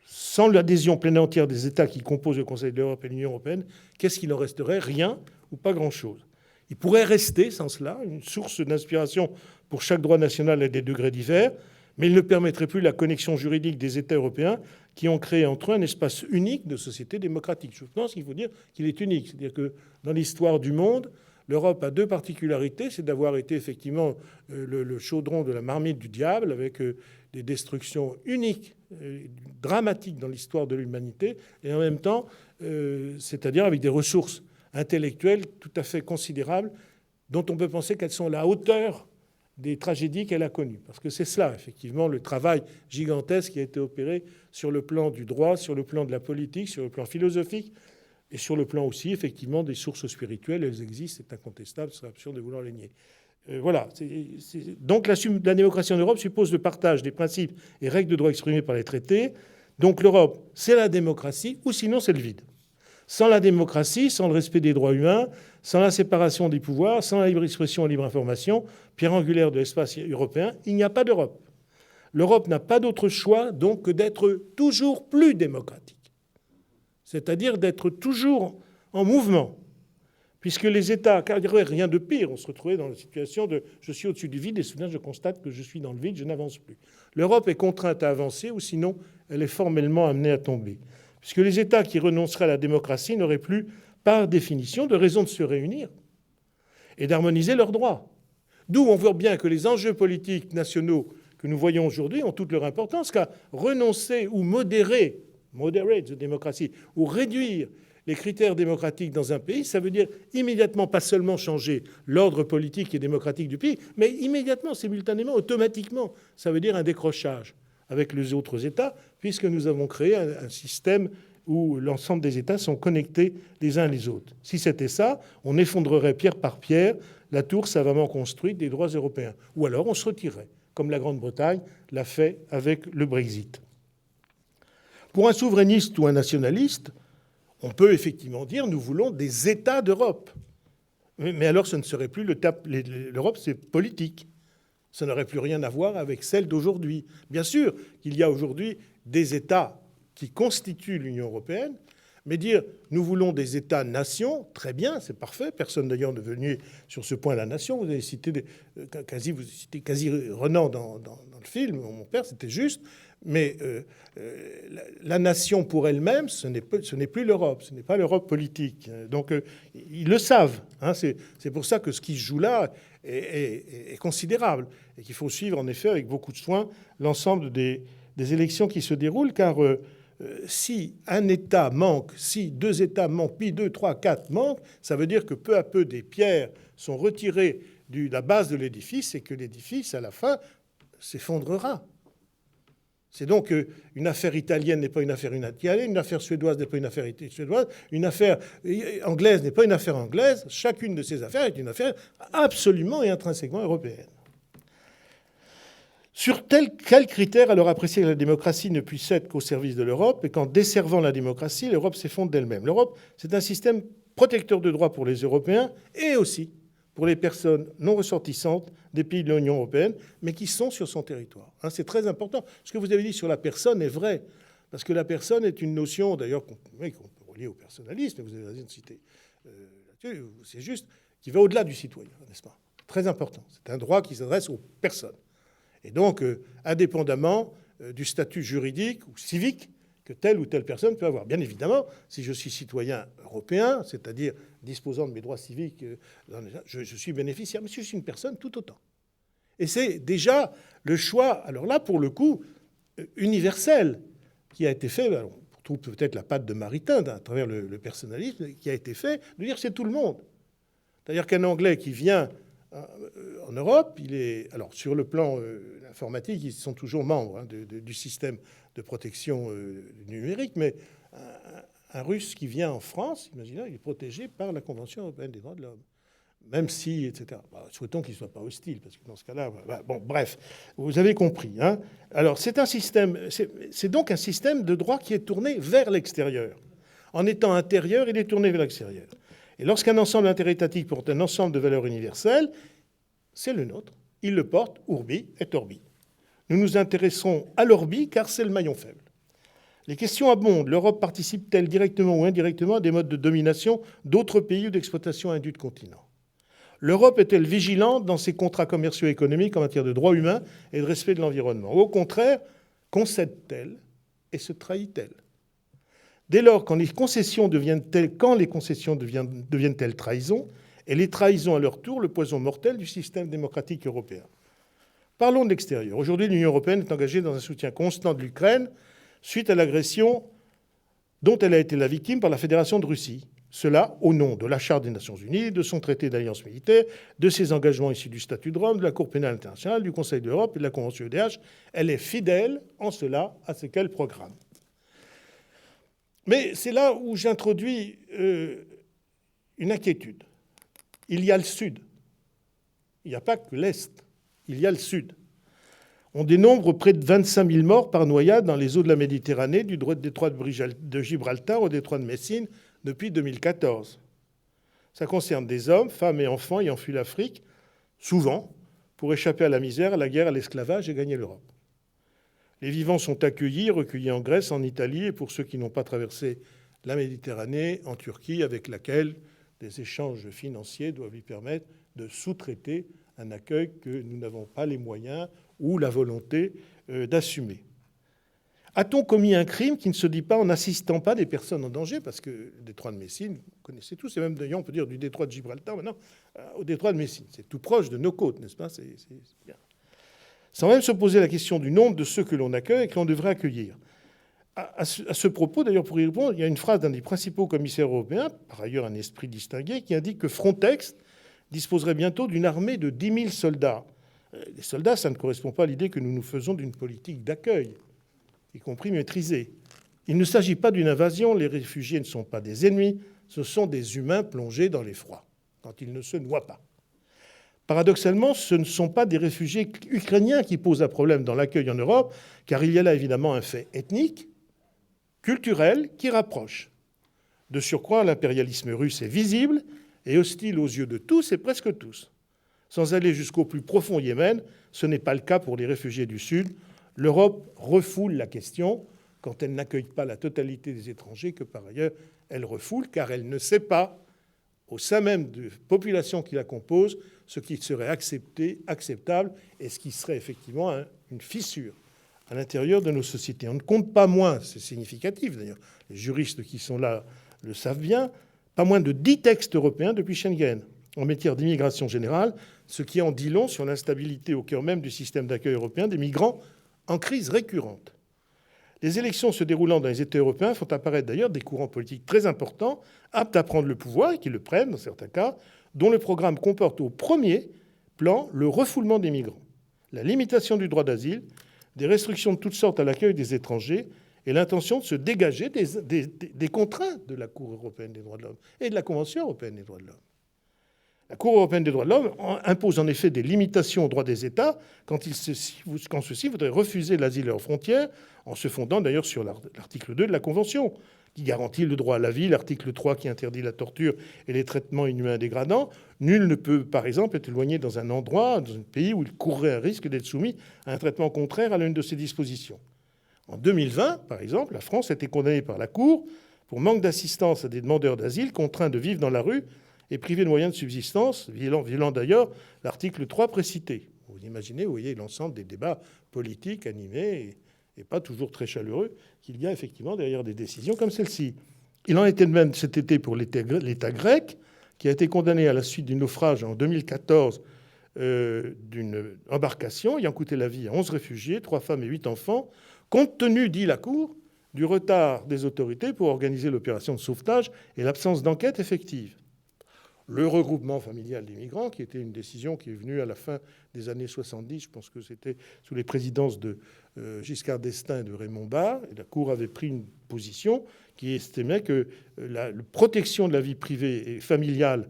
sans l'adhésion pleine et entière des États qui composent le Conseil de l'Europe et l'Union européenne, qu'est-ce qu'il en resterait? Rien ou pas grand-chose. Il pourrait rester, sans cela, une source d'inspiration pour chaque droit national à des degrés divers, mais il ne permettrait plus la connexion juridique des États européens qui ont créé entre eux un espace unique de société démocratique. Je pense qu'il faut dire qu'il est unique. C'est-à-dire que dans l'histoire du monde, l'Europe a 2 particularités. C'est d'avoir été effectivement le chaudron de la marmite du diable, avec des destructions uniques, dramatiques dans l'histoire de l'humanité, et en même temps, c'est-à-dire avec des ressources intellectuelles tout à fait considérables, dont on peut penser qu'elles sont à la hauteur des tragédies qu'elle a connues. Parce que c'est cela, effectivement, le travail gigantesque qui a été opéré sur le plan du droit, sur le plan de la politique, sur le plan philosophique, Et sur le plan aussi, effectivement, des sources spirituelles, elles existent, c'est incontestable, ce serait absurde de vouloir les nier. Voilà. Donc la démocratie en Europe suppose le partage des principes et règles de droit exprimés par les traités. Donc l'Europe, c'est la démocratie, ou sinon c'est le vide. Sans la démocratie, sans le respect des droits humains, sans la séparation des pouvoirs, sans la libre expression et libre information, pierre angulaire de l'espace européen, il n'y a pas d'Europe. L'Europe n'a pas d'autre choix donc que d'être toujours plus démocratique, c'est-à-dire d'être toujours en mouvement, puisque les États, car il n'y aurait rien de pire, on se retrouvait dans la situation de « je suis au-dessus du vide et soudain je constate que je suis dans le vide, je n'avance plus ». L'Europe est contrainte à avancer ou sinon elle est formellement amenée à tomber, puisque les États qui renonceraient à la démocratie n'auraient plus, par définition, de raison de se réunir et d'harmoniser leurs droits. D'où on voit bien que les enjeux politiques nationaux que nous voyons aujourd'hui ont toute leur importance, car renoncer ou modérer the démocratie, ou réduire les critères démocratiques dans un pays, ça veut dire immédiatement pas seulement changer l'ordre politique et démocratique du pays, mais immédiatement, simultanément, automatiquement, ça veut dire un décrochage avec les autres États, puisque nous avons créé un système où l'ensemble des États sont connectés les uns les autres. Si c'était ça, on effondrerait pierre par pierre la tour savamment construite des droits européens. Ou alors on se retirerait, comme la Grande-Bretagne l'a fait avec le Brexit. Pour un souverainiste ou un nationaliste, on peut effectivement dire nous voulons des États d'Europe. Mais alors ce ne serait plus l'Europe, c'est politique. Ça n'aurait plus rien à voir avec celle d'aujourd'hui. Bien sûr qu'il y a aujourd'hui des États qui constituent l'Union européenne, mais dire nous voulons des États-nations, très bien, c'est parfait. Personne d'ailleurs ne veut nier sur ce point la nation. Vous avez cité quasi Renan dans le film, Mon père, c'était juste. Mais la nation pour elle-même, ce n'est plus l'Europe, ce n'est pas l'Europe politique. Donc ils le savent. Hein, c'est pour ça que ce qui se joue là est considérable et qu'il faut suivre en effet avec beaucoup de soin l'ensemble des élections qui se déroulent, car si un État manque, si 2 États manquent, puis 2, 3, 4 manquent, ça veut dire que peu à peu des pierres sont retirées de la base de l'édifice et que l'édifice, à la fin, s'effondrera. C'est donc une affaire italienne n'est pas une affaire italienne, une affaire suédoise n'est pas une affaire suédoise, une affaire anglaise n'est pas une affaire anglaise. Chacune de ces affaires est une affaire absolument et intrinsèquement européenne. Sur quels critères alors apprécier que la démocratie ne puisse être qu'au service de l'Europe et qu'en desservant la démocratie, l'Europe s'effondre d'elle-même? L'Europe, c'est un système protecteur de droits pour les Européens et aussi pour les personnes non ressortissantes des pays de l'Union européenne, mais qui sont sur son territoire. Hein, c'est très important. Ce que vous avez dit sur la personne est vrai, parce que la personne est une notion, d'ailleurs, qu'on peut relier au personnalisme, vous avez raison de citer là-dessus, c'est juste, qui va au-delà du citoyen, n'est-ce pas? Très important. C'est un droit qui s'adresse aux personnes. Et donc, indépendamment du statut juridique ou civique que telle ou telle personne peut avoir. Bien évidemment, si je suis citoyen européen, c'est-à-dire disposant de mes droits civiques, je suis bénéficiaire, mais je suis une personne tout autant. Et c'est déjà le choix, alors là, pour le coup, universel, qui a été fait, alors, on trouve peut-être la patte de Maritain à travers le personnalisme, qui a été fait, de dire c'est tout le monde. C'est-à-dire qu'un Anglais qui vient en Europe, il est... Alors, sur le plan informatique, ils sont toujours membres du système de protection numérique, mais un Russe qui vient en France, imaginez, il est protégé par la Convention européenne des droits de l'homme. Même si, etc. Souhaitons qu'il ne soit pas hostile, parce que dans ce cas-là... Bon, bref, vous avez compris. Hein. Alors, c'est un système... C'est donc un système de droit qui est tourné vers l'extérieur. En étant intérieur, il est tourné vers l'extérieur. Et lorsqu'un ensemble interétatique porte un ensemble de valeurs universelles, c'est le nôtre. Il le porte urbi et orbi. Nous nous intéresserons à l'orbi car c'est le maillon faible. Les questions abondent. L'Europe participe-t-elle directement ou indirectement à des modes de domination d'autres pays ou d'exploitation indue de continents? L'Europe est-elle vigilante dans ses contrats commerciaux et économiques en matière de droits humains et de respect de l'environnement? Au contraire, concède-t-elle et se trahit-elle? Dès lors, quand les concessions deviennent-elles trahison, et les trahisons à leur tour le poison mortel du système démocratique européen? Parlons de l'extérieur. Aujourd'hui, l'Union européenne est engagée dans un soutien constant de l'Ukraine suite à l'agression dont elle a été la victime par la Fédération de Russie. Cela au nom de la Charte des Nations Unies, de son traité d'alliance militaire, de ses engagements issus du statut de Rome, de la Cour pénale internationale, du Conseil de l'Europe et de la Convention EDH. Elle est fidèle en cela à ce qu'elle programme. Mais c'est là où j'introduis une inquiétude. Il y a le Sud. Il n'y a pas que l'Est. Il y a le Sud. On dénombre près de 25 000 morts par noyade dans les eaux de la Méditerranée, du détroit de Gibraltar au détroit de Messine, depuis 2014. Ça concerne des hommes, femmes et enfants ayant fui l'Afrique, souvent, pour échapper à la misère, à la guerre, à l'esclavage et gagner l'Europe. Les vivants sont accueillis, recueillis en Grèce, en Italie, et pour ceux qui n'ont pas traversé la Méditerranée, en Turquie, avec laquelle des échanges financiers doivent lui permettre de sous-traiter un accueil que nous n'avons pas les moyens ou la volonté d'assumer. A-t-on commis un crime qui ne se dit pas en n'assistant pas des personnes en danger? Parce que le détroit de Messine, vous connaissez tous, et même d'ailleurs, on peut dire du détroit de Gibraltar maintenant, au détroit de Messine. C'est tout proche de nos côtes, n'est-ce pas? C'est bien. Sans même se poser la question du nombre de ceux que l'on accueille et que l'on devrait accueillir. À ce propos, d'ailleurs, pour y répondre, il y a une phrase d'un des principaux commissaires européens, par ailleurs un esprit distingué, qui indique que Frontex disposerait bientôt d'une armée de 10 000 soldats. Les soldats, ça ne correspond pas à l'idée que nous nous faisons d'une politique d'accueil, y compris maîtrisée. Il ne s'agit pas d'une invasion, les réfugiés ne sont pas des ennemis, ce sont des humains plongés dans l'effroi, quand ils ne se noient pas. Paradoxalement, ce ne sont pas des réfugiés ukrainiens qui posent un problème dans l'accueil en Europe, car il y a là évidemment un fait ethnique, culturel, qui rapproche. De surcroît, l'impérialisme russe est visible et hostile aux yeux de tous et presque tous. Sans aller jusqu'au plus profond Yémen, ce n'est pas le cas pour les réfugiés du Sud. L'Europe refoule la question quand elle n'accueille pas la totalité des étrangers que par ailleurs elle refoule, car elle ne sait pas, au sein même de la population qui la compose, ce qui serait acceptable et ce qui serait effectivement une fissure à l'intérieur de nos sociétés. On ne compte pas moins, c'est significatif d'ailleurs, les juristes qui sont là le savent bien, pas moins de 10 textes européens depuis Schengen en matière d'immigration générale, ce qui en dit long sur l'instabilité au cœur même du système d'accueil européen des migrants en crise récurrente. Les élections se déroulant dans les États européens font apparaître d'ailleurs des courants politiques très importants, aptes à prendre le pouvoir et qui le prennent dans certains cas, dont le programme comporte au premier plan le refoulement des migrants, la limitation du droit d'asile, des restrictions de toutes sortes à l'accueil des étrangers et l'intention de se dégager des contraintes de la Cour européenne des droits de l'homme et de la Convention européenne des droits de l'homme. La Cour européenne des droits de l'homme impose en effet des limitations aux droits des États quand ceux-ci voudraient refuser l'asile à leurs frontières, en se fondant d'ailleurs sur l'article 2 de la Convention, qui garantit le droit à la vie, l'article 3 qui interdit la torture et les traitements inhumains et dégradants. Nul ne peut, par exemple, être éloigné dans un endroit, dans un pays où il courrait un risque d'être soumis à un traitement contraire à l'une de ces dispositions. En 2020, par exemple, la France a été condamnée par la Cour pour manque d'assistance à des demandeurs d'asile contraints de vivre dans la rue et privés de moyens de subsistance, violant d'ailleurs l'article 3 précité. Vous imaginez, vous voyez l'ensemble des débats politiques animés et pas toujours très chaleureux qu'il y a effectivement derrière des décisions comme celle-ci. Il en était de même cet été pour l'État grec, qui a été condamné à la suite du naufrage en 2014 d'une embarcation ayant coûté la vie à 11 réfugiés, 3 femmes et 8 enfants, compte tenu, dit la Cour, du retard des autorités pour organiser l'opération de sauvetage et l'absence d'enquête effective. Le regroupement familial des migrants, qui était une décision qui est venue à la fin des années 70, je pense que c'était sous les présidences de Giscard d'Estaing et de Raymond Barre, et la Cour avait pris une position qui estimait que la protection de la vie privée et familiale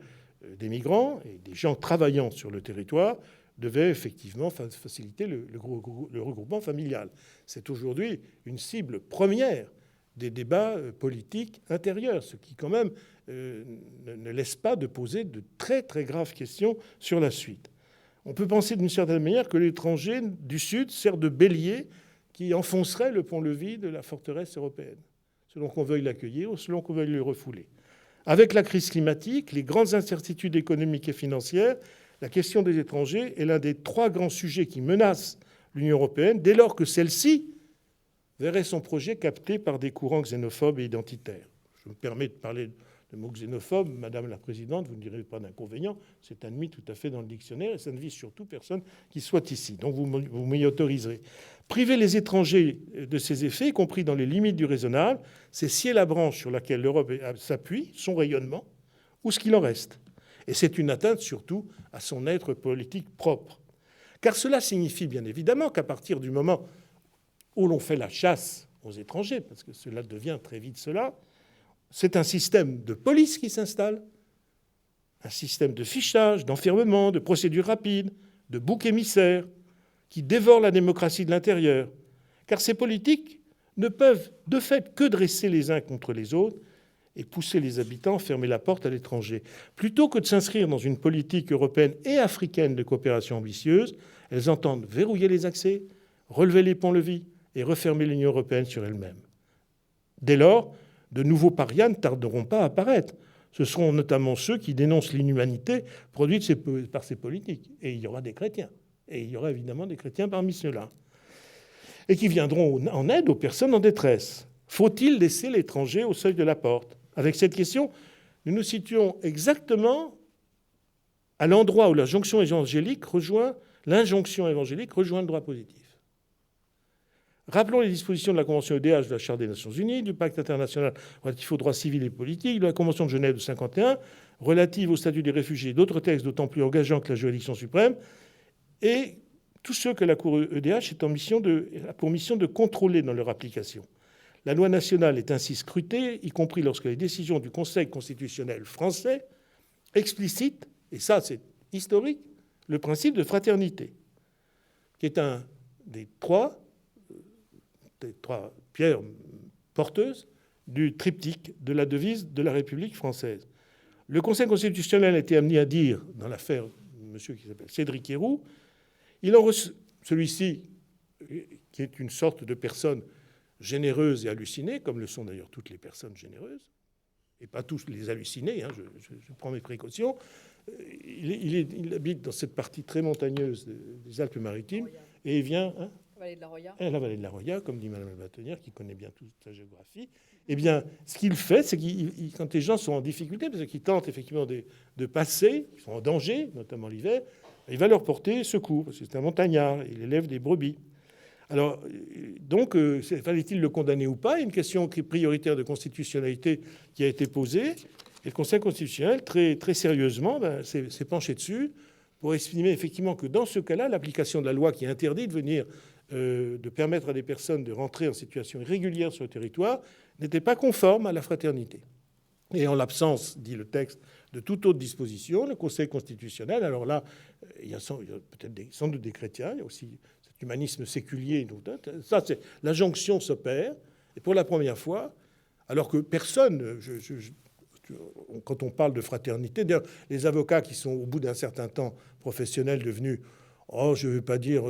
des migrants et des gens travaillant sur le territoire devait effectivement faciliter le regroupement familial. C'est aujourd'hui une cible première des débats politiques intérieurs, ce qui quand même ne laisse pas de poser de très très graves questions sur la suite. On peut penser d'une certaine manière que l'étranger du Sud sert de bélier qui enfoncerait le pont-levis de la forteresse européenne, selon qu'on veuille l'accueillir ou selon qu'on veuille le refouler. Avec la crise climatique, les grandes incertitudes économiques et financières, la question des étrangers est l'un des 3 grands sujets qui menacent l'Union européenne dès lors que celle-ci verrait son projet capté par des courants xénophobes et identitaires. Je me permets de parler de mot xénophobe, Madame la Présidente, vous ne direz pas d'inconvénient, c'est admis tout à fait dans le dictionnaire et ça ne vise surtout personne qui soit ici. Donc vous m'y autoriserez. Priver les étrangers de ces effets, y compris dans les limites du raisonnable, c'est scier la branche sur laquelle l'Europe s'appuie, son rayonnement, ou ce qu'il en reste. Et c'est une atteinte surtout à son être politique propre. Car cela signifie bien évidemment qu'à partir du moment où l'on fait la chasse aux étrangers, parce que cela devient très vite cela. C'est un système de police qui s'installe, un système de fichage, d'enfermement, de procédures rapides, de boucs émissaires, qui dévorent la démocratie de l'intérieur. Car ces politiques ne peuvent de fait que dresser les uns contre les autres et pousser les habitants à fermer la porte à l'étranger. Plutôt que de s'inscrire dans une politique européenne et africaine de coopération ambitieuse, elles entendent verrouiller les accès, relever les ponts-levis et refermer l'Union européenne sur elle-même. Dès lors, de nouveaux parias ne tarderont pas à apparaître. Ce seront notamment ceux qui dénoncent l'inhumanité produite par ces politiques. Et il y aura des chrétiens. Et il y aura évidemment des chrétiens parmi ceux-là. Et qui viendront en aide aux personnes en détresse. Faut-il laisser l'étranger au seuil de la porte ? Avec cette question, nous nous situons exactement à l'endroit où l'injonction évangélique rejoint le droit positif. Rappelons les dispositions de la Convention EDH de la Charte des Nations Unies, du Pacte international relatif aux droits civils et politiques, de la Convention de Genève de 1951, relative au statut des réfugiés et d'autres textes d'autant plus engageants que la juridiction suprême, et tous ceux que la Cour EDH a pour mission de contrôler dans leur application. La loi nationale est ainsi scrutée, y compris lorsque les décisions du Conseil constitutionnel français explicitent, et ça c'est historique, le principe de fraternité, qui est un des trois pierres porteuses du triptyque de la devise de la République française. Le Conseil constitutionnel a été amené à dire, dans l'affaire de monsieur qui s'appelle Cédric Héroux, celui-ci, qui est une sorte de personne généreuse et hallucinée, comme le sont d'ailleurs toutes les personnes généreuses, et pas tous les hallucinés, je prends mes précautions, il habite dans cette partie très montagneuse des Alpes-Maritimes, et il vient...
La vallée de la Roya.
La vallée de la Roya, comme dit Mme la bâtonnière, qui connaît bien toute sa géographie. Eh bien, ce qu'il fait, c'est que quand les gens sont en difficulté, parce qu'ils tentent effectivement de passer, ils sont en danger, notamment l'hiver, il va leur porter secours, parce que c'est un montagnard, il élève des brebis. Alors, donc, fallait-il le condamner ou pas ? Une question prioritaire de constitutionnalité qui a été posée, et le Conseil constitutionnel, très, très sérieusement, s'est penché dessus pour estimer effectivement que dans ce cas-là, l'application de la loi qui interdit de permettre à des personnes de rentrer en situation irrégulière sur le territoire n'était pas conforme à la fraternité. Et en l'absence, dit le texte, de toute autre disposition, le Conseil constitutionnel, alors là, il y a peut-être sans doute des chrétiens, il y a aussi cet humanisme séculier, ça, la jonction s'opère, et pour la première fois, alors que personne, quand on parle de fraternité, d'ailleurs, les avocats qui sont au bout d'un certain temps professionnels devenus, je ne veux pas dire...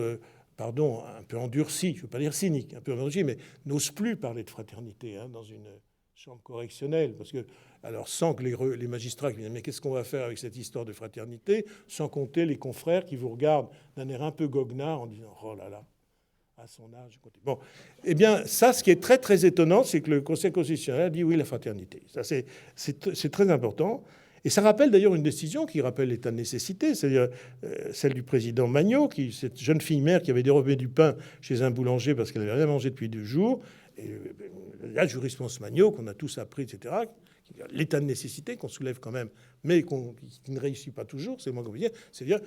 un peu endurci, je ne veux pas dire cynique, un peu endurci, mais n'ose plus parler de fraternité dans une chambre correctionnelle. Parce que, alors, sans que les magistrats qui disent « mais qu'est-ce qu'on va faire avec cette histoire de fraternité ?» sans compter les confrères qui vous regardent d'un air un peu goguenard en disant « oh là là, à son âge... » Bon, eh bien, ça, ce qui est très, très étonnant, c'est que le Conseil constitutionnel a dit « oui, la fraternité ». Ça, c'est très important. Et ça rappelle d'ailleurs une décision qui rappelle l'état de nécessité, c'est-à-dire celle du président Magnot, cette jeune fille mère qui avait dérobé du pain chez un boulanger parce qu'elle n'avait rien mangé depuis 2 jours. Et la jurisprudence Magnot, qu'on a tous appris, etc., l'état de nécessité qu'on soulève quand même, mais qui ne réussit pas toujours, c'est moins compliqué, c'est-à-dire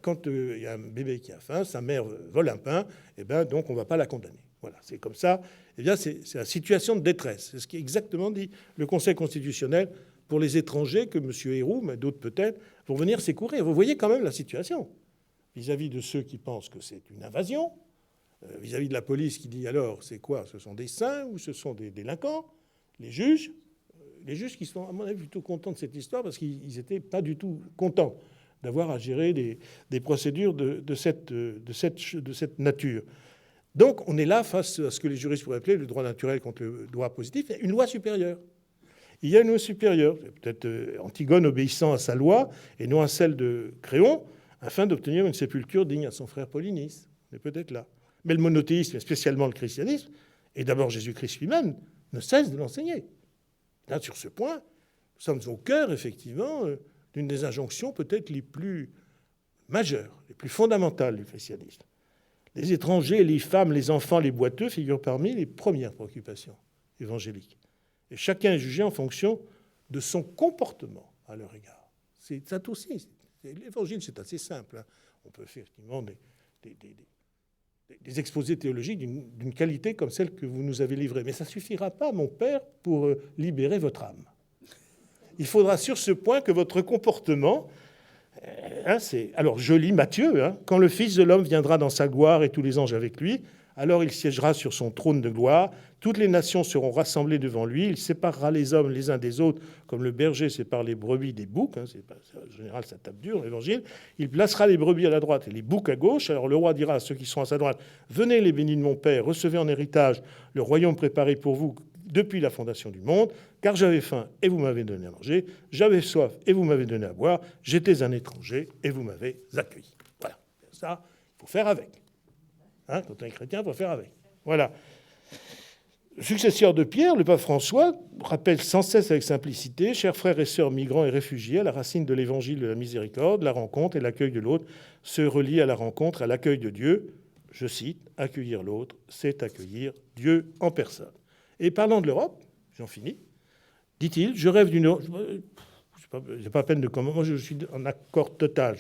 quand il y a un bébé qui a faim, sa mère vole un pain, et donc on ne va pas la condamner. Voilà, c'est comme ça. Eh bien, c'est la situation de détresse. C'est ce qui est exactement dit le Conseil constitutionnel pour les étrangers que M. Héroux, mais d'autres peut-être, vont venir secourir. Vous voyez quand même la situation vis-à-vis de ceux qui pensent que c'est une invasion, vis-à-vis de la police qui dit alors c'est quoi ? Ce sont des saints ou ce sont des délinquants ? Les juges qui sont, à mon avis, plutôt contents de cette histoire parce qu'ils n'étaient pas du tout contents d'avoir à gérer des procédures de cette nature. Donc on est là face à ce que les juristes pourraient appeler le droit naturel contre le droit positif, une loi supérieure. Il y a une loi supérieure, peut-être Antigone obéissant à sa loi et non à celle de Créon, afin d'obtenir une sépulture digne à son frère Polynice. On est peut-être là. Mais le monothéisme, et spécialement le christianisme, et d'abord Jésus-Christ lui-même, ne cesse de l'enseigner. Là, sur ce point, nous sommes au cœur, effectivement, d'une des injonctions peut-être les plus majeures, les plus fondamentales du christianisme. Les étrangers, les femmes, les enfants, les boiteux figurent parmi les premières préoccupations évangéliques. Et chacun est jugé en fonction de son comportement à leur égard. C'est ça aussi. L'évangile, c'est assez simple. On peut faire effectivement des des exposés théologiques d'une qualité comme celle que vous nous avez livrée. Mais ça ne suffira pas, mon père, pour libérer votre âme. Il faudra sur ce point que votre comportement... Alors, je lis Matthieu, quand le Fils de l'homme viendra dans sa gloire et tous les anges avec lui, alors il siégera sur son trône de gloire, toutes les nations seront rassemblées devant lui, il séparera les hommes les uns des autres, comme le berger sépare les brebis des boucs, en général ça tape dur, l'évangile, il placera les brebis à la droite et les boucs à gauche, alors le roi dira à ceux qui sont à sa droite, venez les bénis de mon Père, recevez en héritage le royaume préparé pour vous depuis la fondation du monde, car j'avais faim et vous m'avez donné à manger, j'avais soif et vous m'avez donné à boire, j'étais un étranger et vous m'avez accueilli. Voilà, ça, il faut faire avec. Quand on est chrétien, il faut faire avec. Voilà. Le successeur de Pierre, le pape François, rappelle sans cesse avec simplicité, chers frères et sœurs migrants et réfugiés, à la racine de l'évangile de la miséricorde, la rencontre et l'accueil de l'autre se relient à la rencontre, à l'accueil de Dieu. Je cite, accueillir l'autre, c'est accueillir Dieu en personne. Et parlant de l'Europe, j'en finis, dit-il, je rêve d'une... J'ai pas peine de comment. Moi, je suis en accord total.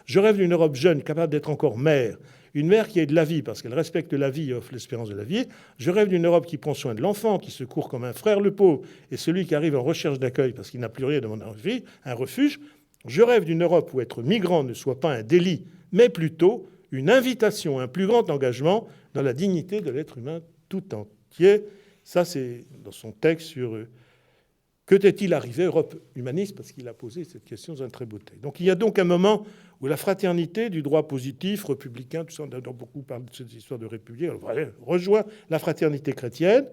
Je rêve d'une Europe jeune, capable d'être encore mère. Une mère qui ait de la vie, parce qu'elle respecte la vie et offre l'espérance de la vie. Je rêve d'une Europe qui prend soin de l'enfant, qui secourt comme un frère le pauvre, et celui qui arrive en recherche d'accueil parce qu'il n'a plus rien à demander un refuge. Je rêve d'une Europe où être migrant ne soit pas un délit, mais plutôt une invitation, un plus grand engagement dans la dignité de l'être humain tout entier. Ça, c'est dans son texte sur... Que t'est-il arrivé, Europe humaniste, parce qu'il a posé cette question dans un très beau texte. Donc il y a donc un moment où la fraternité du droit positif, républicain, tout ça, on a beaucoup parlé de cette histoire de république, rejoint la fraternité chrétienne,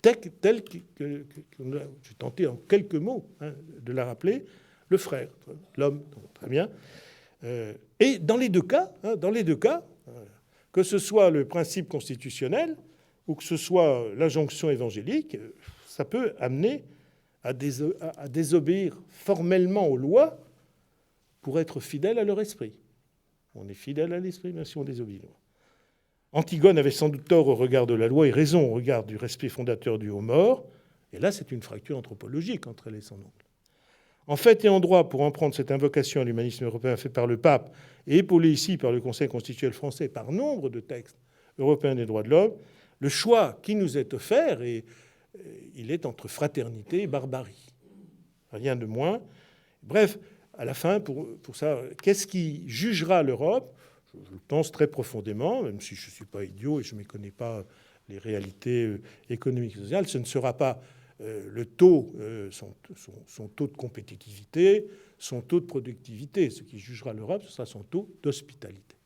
telle que j'ai tenté en quelques mots de la rappeler, le frère, l'homme, très bien. Et dans les deux cas, que ce soit le principe constitutionnel ou que ce soit l'injonction évangélique, ça peut amener à désobéir formellement aux lois pour être fidèle à leur esprit. On est fidèle à l'esprit, même si on désobéit. Antigone avait sans doute tort au regard de la loi et raison au regard du respect fondateur dû aux morts. Et là, c'est une fracture anthropologique entre elle et son oncle. En fait et en droit, pour en prendre cette invocation à l'humanisme européen fait par le pape et épaulé ici par le Conseil constitutionnel français par nombre de textes européens des droits de l'homme, le choix qui nous est offert et il est entre fraternité et barbarie. Rien de moins. Bref, à la fin, pour ça, qu'est-ce qui jugera l'Europe ? Je le pense très profondément, même si je ne suis pas idiot et je ne méconnais pas les réalités économiques et sociales. Ce ne sera pas le taux, son taux de compétitivité, son taux de productivité. Ce qui jugera l'Europe, ce sera son taux d'hospitalité.